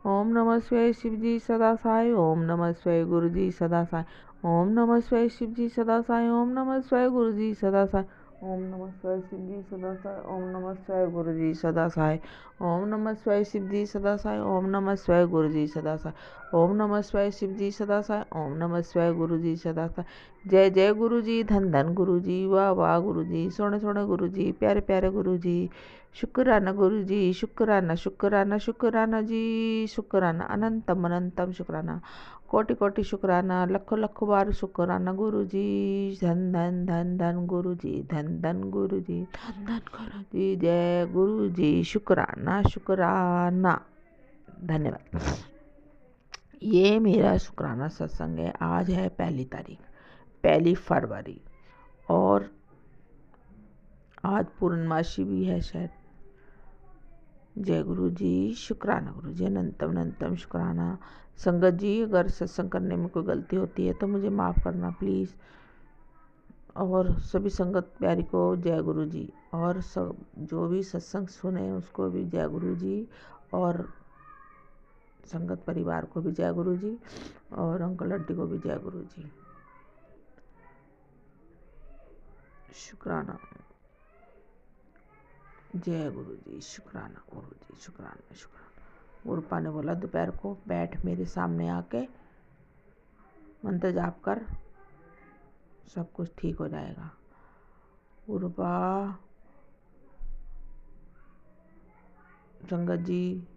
ओम नमः शिवाय शिव जी सदा सहाय। ओम नमः शिवाय गुरु जी सदा सहाय। ओम नमः शिवाय शिव जी सदा सहाय। ओम नमः शिवाय गुरु जी सदा सहाय। ओम नमः शिवाय शिव जी सदा सहाय। ओम नमः शिवाय गुरु जी सदा सहाय। ओम नमः शिवाय शिव जी सदा सहाय। ओम नमः शिवाय गुरु जी सदा सहाय। ओम नमः शिवाय शिव जी सदा सहाय। ओम नमः शिवाय गुरु जी सदा सहाय। जय जय गुरु जी, धन धन गुरु जी, वाह वाह गुरु जी, सोने सोने गुरु जी, प्यारे प्यारे गुरु जी। शुक्राना गुरु जी, शुक्राना शुक्राना शुक्राना जी, शुक्राना अनंतम अनंतम शुक्राना। कोटि कोटि शुक्राना, लखों लखों बार शुक्राना गुरु जी। धन धन धन धन गुरु जी, धन धन गुरु जी, धन धन गुरु जी। जय गुरु जी, शुक्राना शुक्राना। धन्यवाद। ये मेरा शुक्राना सत्संग है। आज है 1 फरवरी और आज पूर्णमासी भी है शायद। जय गुरु जी, शुक्राना गुरु जी, अनंतम अनंतम शुक्राना। संगत जी, अगर सत्संग करने में कोई गलती होती है तो मुझे माफ़ करना प्लीज़। और सभी संगत प्यारी को जय गुरु जी। और सब जो भी सत्संग सुने उसको भी जय गुरु जी। और संगत परिवार को भी जय गुरु जी। और अंकल आंटी को भी जय गुरु जी। शुक्राना। जय गुरु जी, शुक्राना गुरु जी, शुक्राना शुक्राना। गुरुपा ने बोला दोपहर को बैठ मेरे सामने आके मंत्र जाप कर, सब कुछ ठीक हो जाएगा। गुरुपा, संगत जी,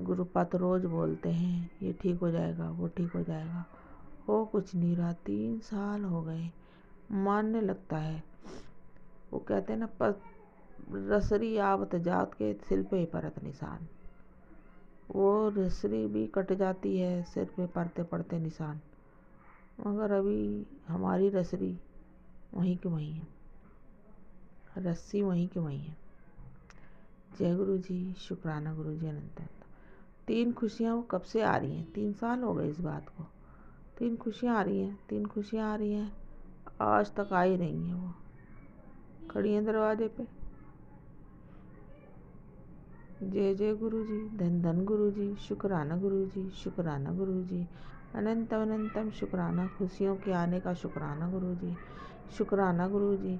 गुरुपा तो रोज बोलते हैं ये ठीक हो जाएगा, वो ठीक हो जाएगा। हो कुछ नहीं रहा। 3 साल हो गए, मानने लगता है। वो कहते हैं ना, रसरी आवत जात के सिर पे परत निशान। वो रसरी भी कट जाती है, सिर पे पड़ते पड़ते निशान। मगर अभी हमारी रसरी वहीं की वहीं है, रस्सी वहीं की वहीं है। जय गुरु जी, शुक्राना गुरु जी, अनंत अनंत। 3 खुशियाँ वो कब से आ रही हैं, 3 साल हो गए इस बात को। 3 खुशियाँ आ रही हैं, 3 खुशियाँ आ रही हैं, आज तक आ ही रही हैं। वो खड़ी हैं दरवाजे पे। जय जय गुरु जी, धन धन गुरु जी, शुक्राना गुरु जी, शुक्राना गुरु जी, अनंत अनंतम शुक्राना। खुशियों के आने का शुक्राना गुरु जी, शुक्राना गुरु जी।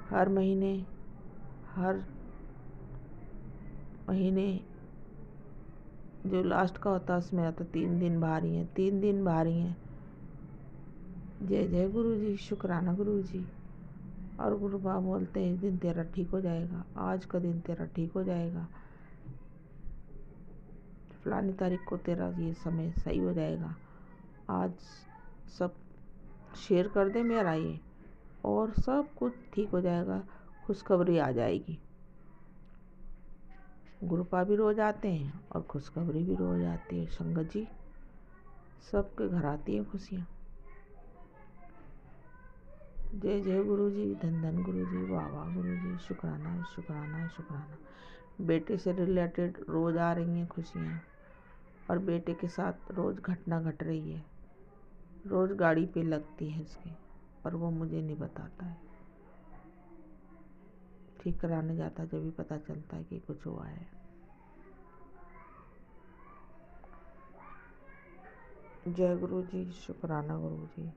हर महीने जो लास्ट का होता है उसमें आता 3 दिन भारी हैं, 3 दिन भारी हैं। जय जय गुरु जी, शुक्राना गुरु जी। और गुरु बाबा बोलते हैं इस दिन तेरा ठीक हो जाएगा, आज का दिन तेरा ठीक हो जाएगा, फलानी तारीख को तेरा ये समय सही हो जाएगा। आज सब शेयर कर दे मेरा ये, और सब कुछ ठीक हो जाएगा, खुशखबरी आ जाएगी। गुरुपा भी रोज आते हैं और खुशखबरी भी रोज आती है। संगत जी, सबके घर आती है खुशियाँ। जय जय गुरु जी, धन धन गुरु जी, वाह वाह गुरु जी, शुक्राना शुक्राना शुक्राना। बेटे से रिलेटेड रोज़ आ रही हैं खुशियाँ, और बेटे के साथ रोज़ घटना घट रही है। रोज़ गाड़ी पे लगती है उसकी, पर वो मुझे नहीं बताता है। ठीक कराने जाता है जब भी पता चलता है कि कुछ हुआ है। जय गुरु जी, शुक्राना गुरु जी।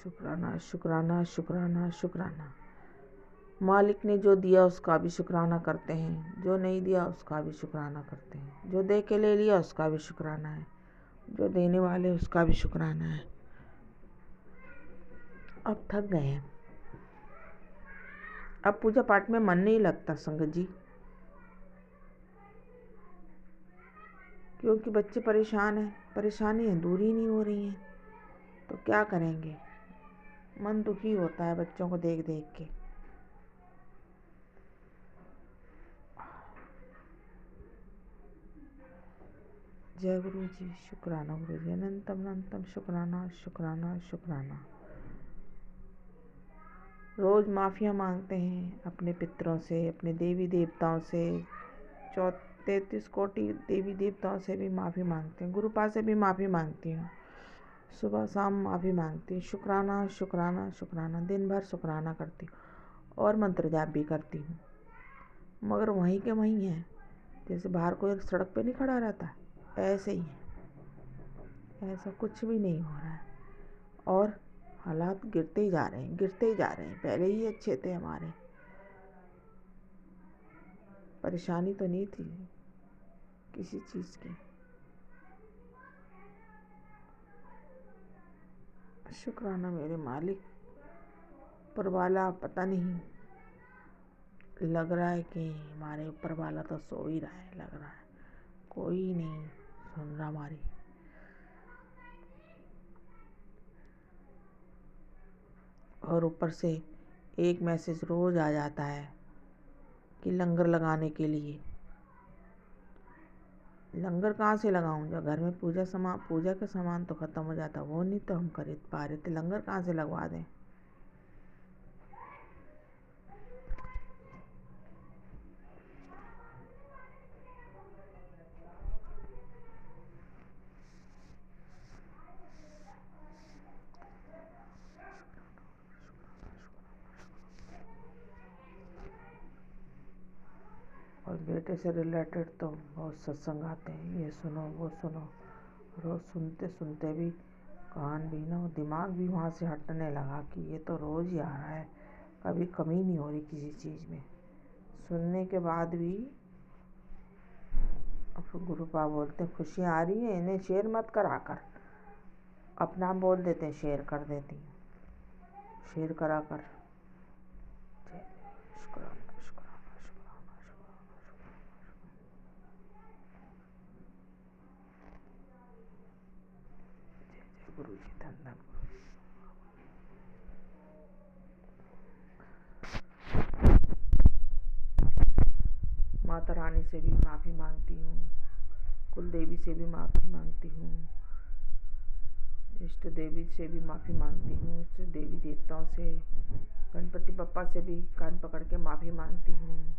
शुक्राना शुक्राना शुक्राना शुक्राना। मालिक ने जो दिया उसका भी शुक्राना करते हैं, जो नहीं दिया उसका भी शुक्राना करते हैं। जो दे के ले लिया उसका भी शुक्राना है, जो देने वाले उसका भी शुक्राना है। अब थक गए हैं, अब पूजा पाठ में मन नहीं लगता संगत जी, क्योंकि बच्चे परेशान हैं। परेशानियाँ दूर ही नहीं हो रही हैं, तो क्या करेंगे। मन दुखी होता है बच्चों को देख देख के। जय गुरु जी, शुक्राना गुरु जी, अनंतम अनंतम शुक्राना शुक्राना शुक्राना। रोज़ माफ़िया मांगते हैं अपने पितरों से, अपने देवी देवताओं से। 33 कोटि देवी देवताओं से भी माफ़ी मांगते हैं, गुरुपा से भी माफ़ी मांगती हूँ। सुबह शाम माफ़ी मांगती हूँ। शुक्राना शुक्राना शुक्राना, दिन भर शुक्राना करती हूँ और मंत्र जाप भी करती हूँ, मगर वहीं के वहीं है। जैसे बाहर कोई सड़क पे नहीं खड़ा रहता, ऐसे ही है। ऐसा कुछ भी नहीं हो रहा है, और हालात गिरते ही जा रहे हैं, गिरते ही जा रहे हैं। पहले ही अच्छे थे हमारे, परेशानी तो नहीं थी किसी चीज़ की। शुक्राना मेरे मालिक। ऊपर वाला पता नहीं, लग रहा है कि हमारे ऊपर वाला तो सो ही रहा है, लग रहा है कोई नहीं सुन रहा हमारी। और ऊपर से एक मैसेज रोज़ आ जाता है कि लंगर लगाने के लिए। लंगर कहाँ से लगाऊं, जब घर में पूजा का सामान तो ख़त्म हो जाता, वो नहीं तो हम खरीद पा रहे थे, लंगर कहाँ से लगवा दें। और बेटे से रिलेटेड तो बहुत सत्संग आते हैं, ये सुनो वो सुनो। रोज़ सुनते सुनते भी कान भी ना, दिमाग भी वहाँ से हटने लगा कि ये तो रोज़ ही आ रहा है, कभी कमी नहीं हो रही किसी चीज़ में। सुनने के बाद भी अब गुरुपा बोलते हैं खुशियाँ आ रही हैं, इन्हें शेयर मत करा कर। अपना बोल देते हैं शेयर कर देती हूँ, शेयर करा कर। शुक्राना शुक्राना शुक्राना शुक्राना। जय गुरु जी, धन धन गुरु। माता रानी से भी माफ़ी मांगती हूँ, कुल देवी से भी माफ़ी मांगती हूँ, इष्ट देवी से भी माफ़ी मांगती हूँ, इष्ट देवी देवताओं से, गणपति बप्पा से भी कान पकड़ के माफ़ी मांगती हूँ,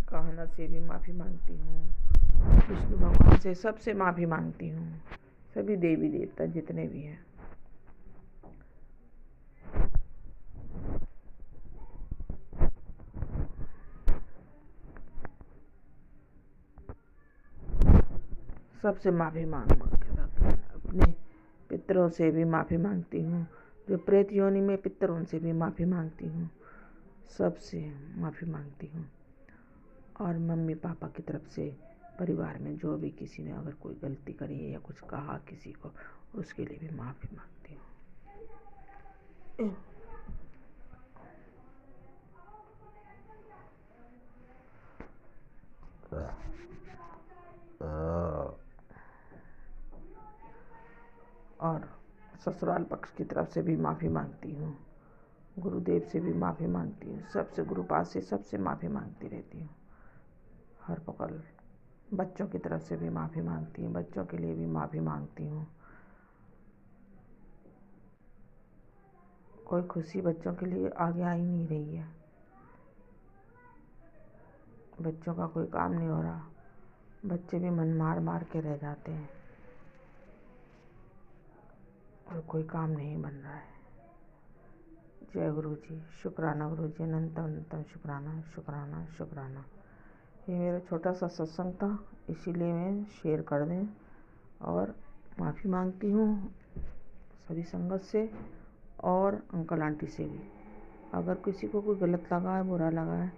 कान्हा से भी माफ़ी मांगती हूँ, विष्णु भगवान से, सबसे माफ़ी मांगती हूँ, सभी देवी देवता जितने भी हैं। सबसे माफ़ी मांग के रखते हैं। अपने पितरों से भी माफ़ी मांगती हूँ, जो प्रेत योनि में पितर, उनसे भी माफ़ी मांगती हूँ, सबसे माफ़ी मांगती हूँ। और मम्मी पापा की तरफ से परिवार में जो भी किसी ने अगर कोई गलती करी है या कुछ कहा किसी को, उसके लिए भी माफ़ी मांगती हूँ। और ससुराल पक्ष की तरफ से भी माफ़ी मांगती हूँ, गुरुदेव से भी माफ़ी मांगती हूँ, सबसे गुरुपाद से सबसे माफ़ी मांगती रहती हूँ हर पल। बच्चों की तरफ से भी माफ़ी मांगती हूँ, बच्चों के लिए भी माफ़ी मांगती हूँ। कोई खुशी बच्चों के लिए आगे आ ही नहीं रही है, बच्चों का कोई काम नहीं हो रहा, बच्चे भी मन मार मार के रह जाते हैं और कोई काम नहीं बन रहा है। जय गुरु जी, शुक्राना गुरु जी, अनंत अनंतम शुक्राना शुक्राना शुक्राना। ये मेरा छोटा सा सत्संग था, इसीलिए मैं शेयर कर दें और माफ़ी मांगती हूँ सभी संगत से और अंकल आंटी से भी। अगर किसी को कोई गलत लगा है, बुरा लगा है,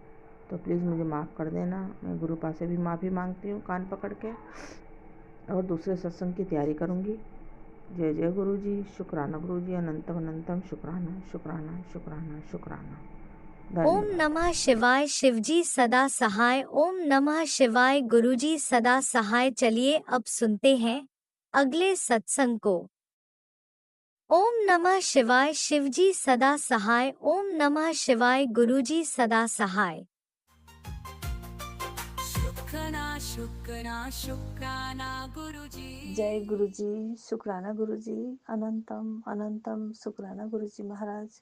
तो प्लीज़ मुझे माफ़ कर देना। मैं गुरु पास से भी माफ़ी मांगती हूँ कान पकड़ के, और दूसरे सत्संग की तैयारी करूँगी। जय जय गुरु जी, शुक्राना गुरु जी, अनंतम अनंतम शुक्राना शुक्राना शुक्राना शुक्राना। ओम धन्यवाद। नमः शिवाय। शिवजी सदा सहाय। ओम नमः शिवाय। गुरुजी सदा सहाय। चलिए अब सुनते हैं अगले सत्संग को। ओम नमः शिवाय। शिवजी सदा सहाय। ओम नमः शिवाय। गुरुजी सदा सहाय। शुक्राना शुक्राना शुक्राना गुरुजी। जय गुरुजी, शुक्राना गुरुजी, अनंतम अनंतम शुक्राना गुरुजी महाराज।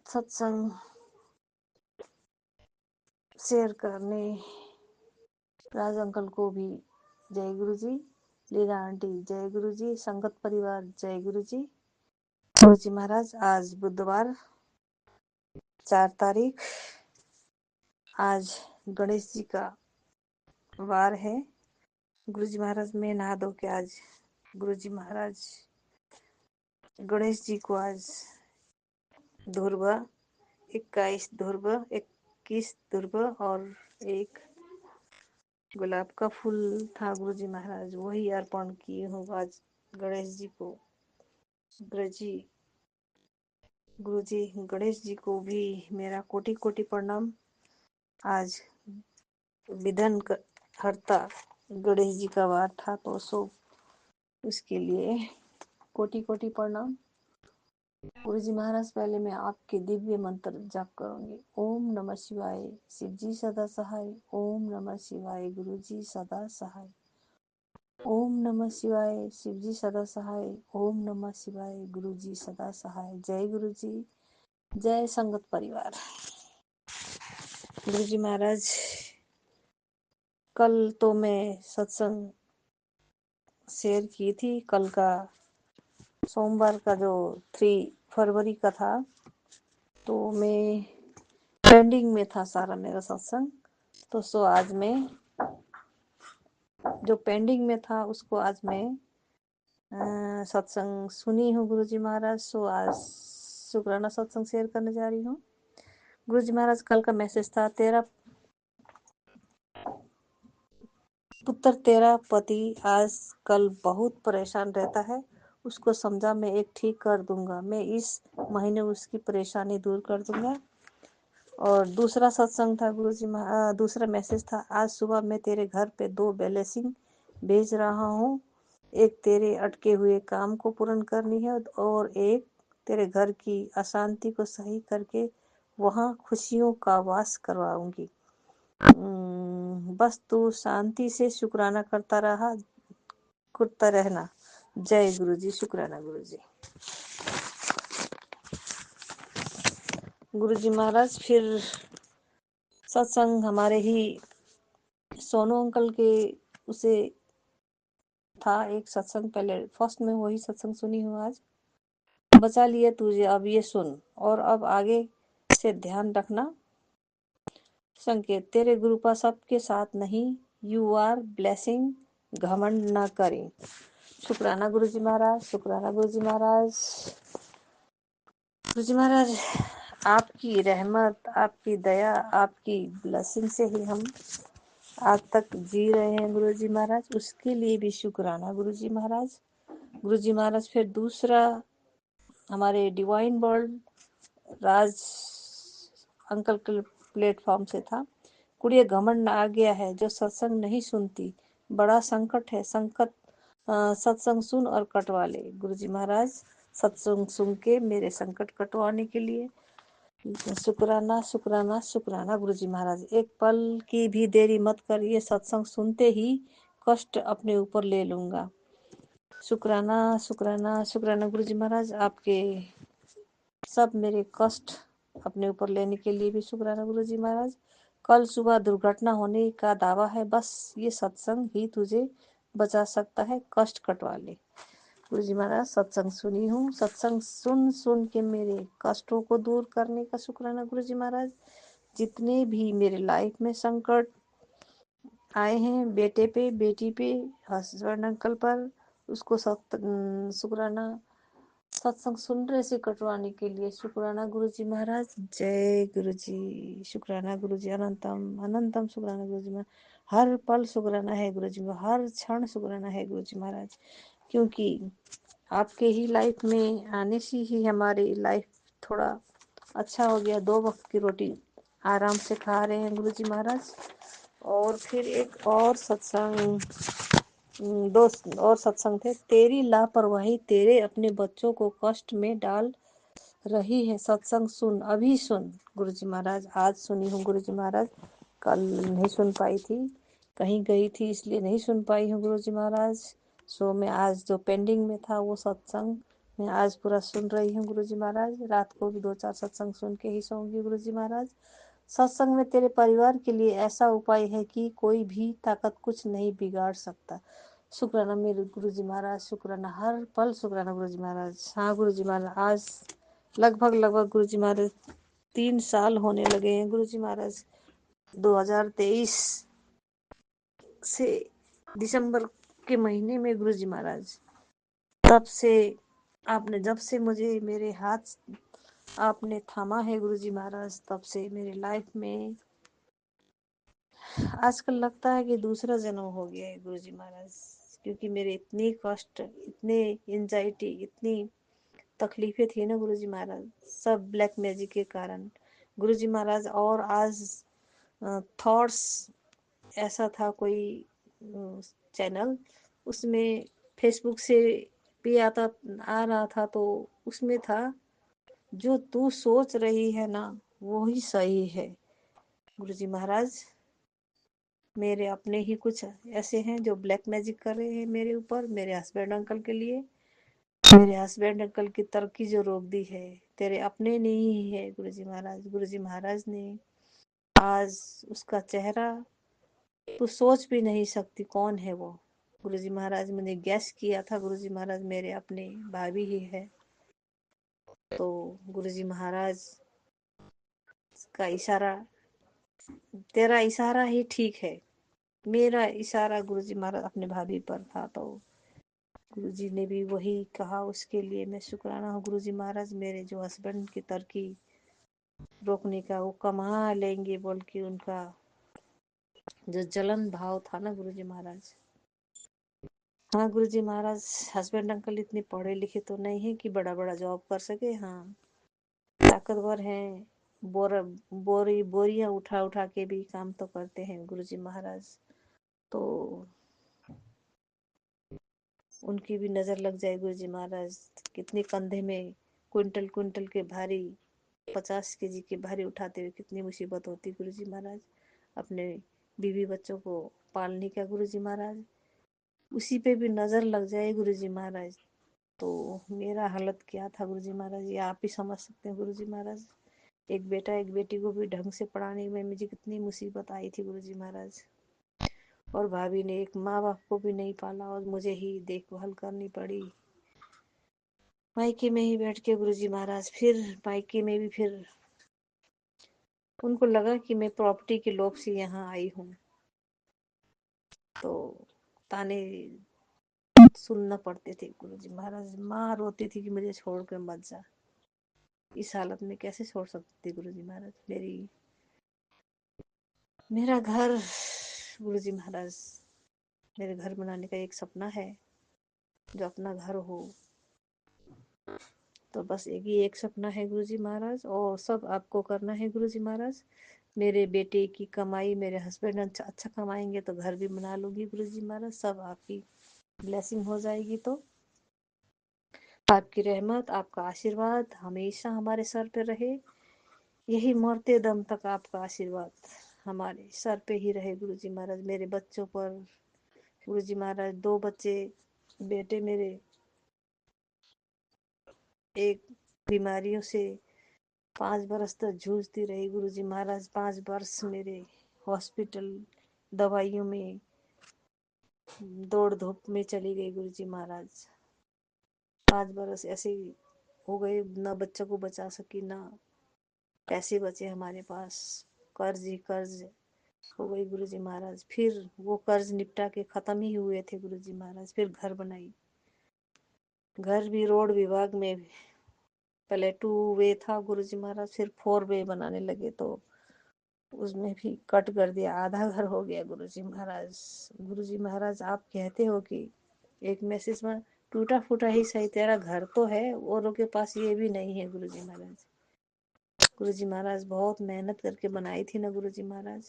सत्संग शेयर करने राज अंकल को भी जय गुरुजी, लीला आंटी जय गुरुजी, संगत परिवार जय गुरुजी। गुरुजी महाराज, आज बुधवार 4 तारीख, आज गणेश जी का वार है। गुरुजी महाराज, मैं नहा धो के आज गुरुजी महाराज गणेश जी को आज धुर्वा 21 धुर्वा 21 धुर्वा और एक गुलाब का फूल था गुरुजी महाराज, वही अर्पण किए हूँ आज गणेश जी को। गुरुजी गणेश जी को भी मेरा कोटि कोटि प्रणाम। आज विधन हरता गणेश जी का वार था, तो सो उसके लिए कोटि कोटि प्रणाम। गुरुजी महाराज, पहले मैं आपके दिव्य मंत्र जाप करूंगी। ओम नमः शिवाय, शिवजी सदा सहाय। ओम नमः शिवाय, गुरुजी सदा सहाय। ओम नमः शिवाय, शिवजी सदा सहाय। ओम नमः शिवाय, गुरुजी सदा सहाय। जय गुरुजी, जय संगत परिवार। गुरुजी महाराज, कल तो मैं सत्संग शेयर की थी, कल का सोमवार का जो 3 फरवरी का था, तो मैं पेंडिंग में था सारा मेरा सत्संग, तो सो आज मैं जो पेंडिंग में था उसको आज मैं सत्संग सुनी हूँ गुरुजी महाराज। सो आज शुक्राना सत्संग शेयर करने जा रही हूँ। गुरुजी महाराज, कल का मैसेज था, तेरा पुत्र तेरा पति आज कल बहुत परेशान रहता है, उसको समझा, मैं एक ठीक कर दूंगा, मैं इस महीने उसकी परेशानी दूर कर दूंगा। और दूसरा सत्संग था गुरुजी दूसरा मैसेज था, आज सुबह मैं तेरे घर पे 2 ब्लेसिंग भेज रहा हूँ, एक तेरे अटके हुए काम को पूर्ण करनी है और एक तेरे घर की अशांति को सही करके वहाँ खुशियों का वास करवाऊंगी। बस तू शांति से शुक्राना करता रहना। जय गुरुजी, शुक्राना गुरुजी। गुरुजी महाराज, फिर सत्संग हमारे ही सोनू अंकल के उसे था एक सत्संग, पहले फर्स्ट में वही सत्संग सुनी हूँ आज। बचा लिए तुझे, अब ये सुन और अब आगे से ध्यान रखना। संकेत, तेरे गुरुपा सबके साथ नहीं, यू आर ब्लेसिंग, घमंड ना करें। शुक्राना गुरुजी महाराज, शुक्राना गुरुजी महाराज। गुरुजी महाराज, आपकी रहमत, आपकी दया, आपकी ब्लेसिंग से ही हम आज तक जी रहे हैं गुरुजी महाराज, उसके लिए भी शुक्राना गुरुजी महाराज। गुरुजी महाराज, फिर दूसरा हमारे डिवाइन वर्ल्ड राज अंकल के प्लेटफॉर्म से था, कुड़िए घमंड आ गया है जो सत्संग नहीं सुनती, बड़ा संकट है, सत्संग सुन और कटवा ले। गुरुजी महाराज, सत्संग सुन के मेरे संकट कटवाने के लिए शुक्राना शुक्राना शुक्राना गुरुजी महाराज। एक पल की भी देरी मत कर, ये सत्संग सुनते ही कष्ट अपने ऊपर ले लूंगा। शुक्राना शुक्राना शुक्राना गुरुजी महाराज, आपके सब मेरे कष्ट अपने ऊपर लेने के लिए भी शुक्राना गुरुजी महाराज। कल सुबह दुर्घटना होने का दावा है, बस ये सत्संग ही तुझे बचा सकता है, कष्ट कटवा ले। गुरुजी महाराज, सत्संग सुनी हूँ, सत्संग सुन सुन के मेरे कष्टों को दूर करने का शुक्राना गुरुजी महाराज। जितने भी मेरे लाइफ में संकट आए हैं, बेटे पे, बेटी पे, हस्बैंड अंकल पर, उसको शुक्राना सत्संग सुनने से कटवाने के लिए शुक्राना गुरुजी महाराज। जय गुरुजी। शुक्राना गुरुजी, अनंतम अनंतम शुक्राना गुरुजी महाराज। हर पल शुक्राना है गुरुजी महाराज, हर क्षण शुक्राना है गुरुजी महाराज, क्योंकि आपके ही लाइफ में आने से ही हमारी लाइफ थोड़ा अच्छा हो गया। 2 वक्त की रोटी आराम से खा रहे हैं गुरुजी महाराज। और फिर एक और सत्संग, 2 और सत्संग थे। तेरी लापरवाही तेरे अपने बच्चों को कष्ट में डाल रही है, सत्संग सुन, अभी सुन गुरुजी महाराज। आज सुनी हूँ गुरुजी महाराज, कल नहीं सुन पाई थी, कहीं गई थी इसलिए नहीं सुन पाई हूँ गुरुजी महाराज। सो मैं आज जो पेंडिंग में था वो सत्संग मैं आज पूरा सुन रही हूँ गुरुजी महाराज। रात को भी 2-4 सत्संग सुन के ही सोऊंगी गुरुजी महाराज। सत्संग में तेरे परिवार के लिए ऐसा उपाय है कि कोई भी ताकत कुछ नहीं बिगाड़ सकता। शुक्राना मेरे गुरुजी महाराज, शुक्राना हर पल शुक्राना गुरुजी महाराज। हाँ गुरुजी महाराज, आज लगभग गुरुजी महाराज 3 साल होने लगे हैं गुरुजी महाराज। 2023 से दिसंबर के महीने में गुरुजी महाराज, तब से आपने, जब से मुझे मेरे हाथ आपने थामा है गुरुजी महाराज, तब से मेरे लाइफ में आजकल लगता है कि दूसरा जन्म हो गया है गुरुजी महाराज, क्योंकि मेरे इतनी कष्ट, इतने एंजाइटी, इतनी तकलीफें थी ना गुरुजी महाराज, सब ब्लैक मैजिक के कारण गुरुजी महाराज। और आज थॉट्स ऐसा था, कोई चैनल, उसमें फेसबुक से भी आ रहा था, तो उसमें था, जो तू सोच रही है ना वो ही सही है गुरुजी महाराज। मेरे अपने ही कुछ ऐसे हैं जो ब्लैक मैजिक कर रहे हैं मेरे ऊपर, मेरे हस्बैंड अंकल के लिए। मेरे हस्बैंड अंकल की तरक्की जो रोक दी है तेरे अपने ने ही है गुरुजी महाराज। गुरुजी महाराज ने आज उसका चेहरा तू सोच भी नहीं सकती कौन है वो। गुरुजी महाराज, मैंने गैस किया था गुरुजी महाराज मेरे अपने भाभी ही है, तो गुरुजी महाराज का इशारा, तेरा इशारा ही ठीक है, मेरा इशारा गुरुजी महाराज अपने भाभी पर था, तो गुरुजी ने भी वही कहा। उसके लिए मैं शुक्राना हूँ गुरुजी महाराज। मेरे जो हस्बैंड की तरक्की रोकने का वो कमा लेंगे बोल के उनका जो जलन भाव था ना गुरुजी महाराज। हाँ गुरुजी महाराज, हस्बैंड अंकल इतने पढ़े लिखे तो नहीं है कि बड़ा बड़ा जॉब कर सके, हाँ ताकतवर हैं, बोरियां उठा उठा के भी काम तो करते हैं गुरुजी महाराज। तो उनकी भी नजर लग जाए गुरुजी महाराज। कितने कंधे में क्विंटल क्विंटल के भारी, 50 केजी के भारी उठाते हुए कितनी मुसीबत होती गुरुजी महाराज, अपने बीवी बच्चों को पालने का गुरुजी महाराज। उसी पे भी नजर लग जाए गुरुजी महाराज तो मेरा हालत क्या था गुरुजी महाराज, ये आप ही समझ सकते हैं गुरुजी महाराज। एक बेटा एक बेटी को भी ढंग से पढ़ाने में मुझे कितनी मुसीबत आई थी गुरुजी महाराज। और भाभी ने एक माँ बाप को भी नहीं पाला और मुझे ही देखभाल करनी पड़ी मायके में ही बैठ के गुरुजी महाराज। फिर मायके में भी फिर उनको लगा कि मैं प्रॉपर्टी के लोभ से यहाँ आई हूँ, तो ताने सुनना पड़ते थे गुरुजी महाराज। माँ रोती थी कि मुझे छोड़ कर मत जा। इस हालत में कैसे छोड़ सकती थी गुरुजी महाराज। मेरा घर गुरुजी महाराज, मेरे घर बनाने का एक सपना है, जो अपना घर हो, तो बस एक सपना है गुरुजी महाराज, और सब आपको करना है गुरुजी महाराज। मेरे बेटे की कमाई, मेरे हस्बैंड अच्छा कमाएंगे तो घर भी बना लूंगी गुरुजी महाराज। सब आपकी ब्लेसिंग हो जाएगी, तो आपकी रहमत, आपका आशीर्वाद हमेशा हमारे सर पे रहे। यही मरते दम तक आपका आशीर्वाद हमारे सर पे ही रहे गुरुजी महाराज, मेरे बच्चों पर। गुरुजी महाराज 2 बच्चे, बेटे मेरे एक बीमारियों से 5 बरस तक जूझती रही गुरुजी महाराज। 5 बरस मेरे हॉस्पिटल दवाइयों में दौड़ धूप में चली गई गुरुजी महाराज। 5 बरस ऐसे ही हो गए, ना बच्चों को बचा सकी, ना पैसे बचे हमारे पास। कर्ज ही कर्ज हो गई गुरुजी महाराज। फिर वो कर्ज निपटा के खत्म ही हुए थे गुरुजी महाराज। फिर घर बनाई, घर भी रोड विभाग में पहले 2 वे था गुरुजी महाराज, फिर 4 वे बनाने लगे तो उसमें भी कट कर दिया, आधा घर हो गया गुरुजी महाराज। गुरुजी महाराज आप कहते हो कि एक मैसेज में, टूटा फूटा ही सही, तेरा घर तो है, औरों के पास ये भी नहीं है गुरुजी महाराज। गुरुजी महाराज बहुत मेहनत करके बनाई थी ना गुरुजी महाराज,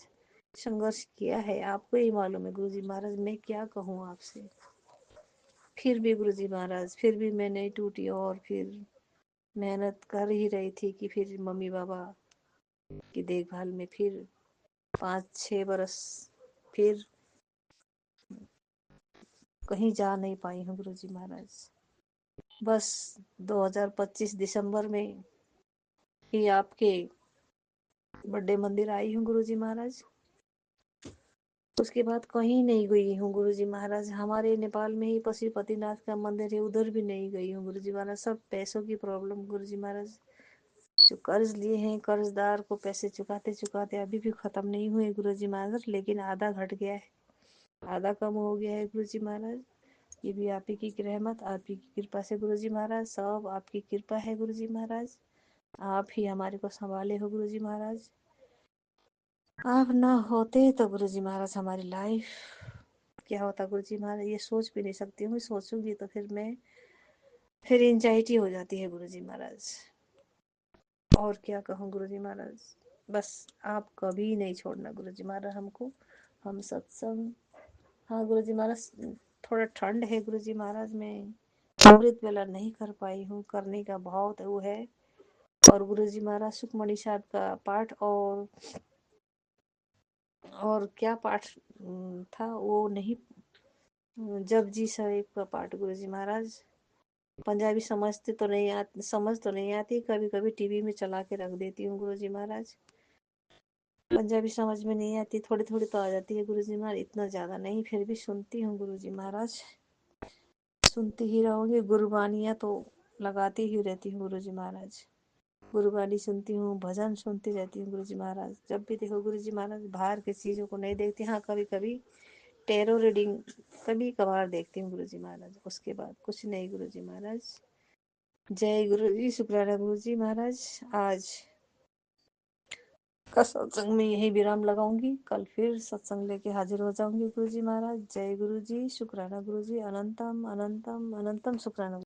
संघर्ष किया है, आपको ही मालूम है गुरुजी महाराज, मैं क्या कहूँ आपसे। फिर भी गुरुजी महाराज, फिर भी मैं नहीं टूटी और फिर मेहनत कर ही रही थी कि फिर मम्मी पापा की देखभाल में फिर 5-6 बरस फिर कहीं जा नहीं पाई हूँ गुरुजी महाराज। बस 2025 दिसंबर में ही आपके बर्थडे मंदिर आई हूँ गुरुजी महाराज। उसके बाद कहीं नहीं गई हूँ गुरुजी महाराज। हमारे नेपाल में ही पशुपतिनाथ का मंदिर है, उधर भी नहीं गई हूँ गुरुजी महाराज। सब पैसों की प्रॉब्लम गुरुजी महाराज। जो कर्ज लिए हैं, कर्जदार को पैसे चुकाते चुकाते अभी भी खत्म नहीं हुए गुरुजी महाराज, लेकिन आधा घट गया है, आधा कम हो गया है गुरुजी महाराज। ये भी आप ही की रहमत, आप ही की कृपा से गुरुजी महाराज, सब आपकी कृपा है गुरुजी महाराज। आप ही हमारे को संभाले हो गुरुजी महाराज। आप ना होते तो गुरुजी महाराज हमारी लाइफ क्या होता गुरुजी महाराज, ये सोच भी नहीं सकती हूँ। सोचूंगी तो फिर एंजाइटी हो जाती है गुरुजी महाराज। और क्या कहूँ गुरुजी महाराज, बस आप कभी नहीं छोड़ना गुरुजी महाराज हमको। हम सत्संग, हाँ गुरुजी महाराज थोड़ा ठंड है गुरुजी महाराज, मैं अमृत वेला नहीं कर पाई हूँ, करने का बहुत वो है। और गुरुजी महाराज सुखमणि साहब का पाठ और क्या पाठ था वो नहीं, जपजी साहिब का पाठ गुरुजी महाराज। पंजाबी समझ तो नहीं आती, कभी कभी टीवी में चला के रख देती हूँ गुरुजी महाराज। पंजाबी समझ में नहीं आती, थोड़ी थोड़ी तो आ जाती है गुरुजी महाराज, इतना ज्यादा नहीं, फिर भी सुनती हूँ गुरुजी महाराज, सुनती ही रहूंगी। गुरबानियाँ तो लगाती ही रहती हूँ गुरुजी महाराज। गुरबानी सुनती हूँ, भजन सुनती रहती हूँ गुरुजी महाराज। जब भी देखो गुरुजी महाराज, बाहर की चीजों को नहीं देखती। हाँ कभी कभी टेरो रीडिंग कभी कभार देखती हूँ गुरुजी महाराज, उसके बाद कुछ नहीं गुरुजी महाराज। जय गुरु जी, शुक्राना गुरु जी महाराज। आज का सत्संग में यही विराम लगाऊंगी, कल फिर सत्संग लेके हाजिर हो जाऊंगी गुरु जी महाराज। जय गुरु जी, शुक्राना गुरु जी, अनंतम अनंतम अनंतम शुक्राना।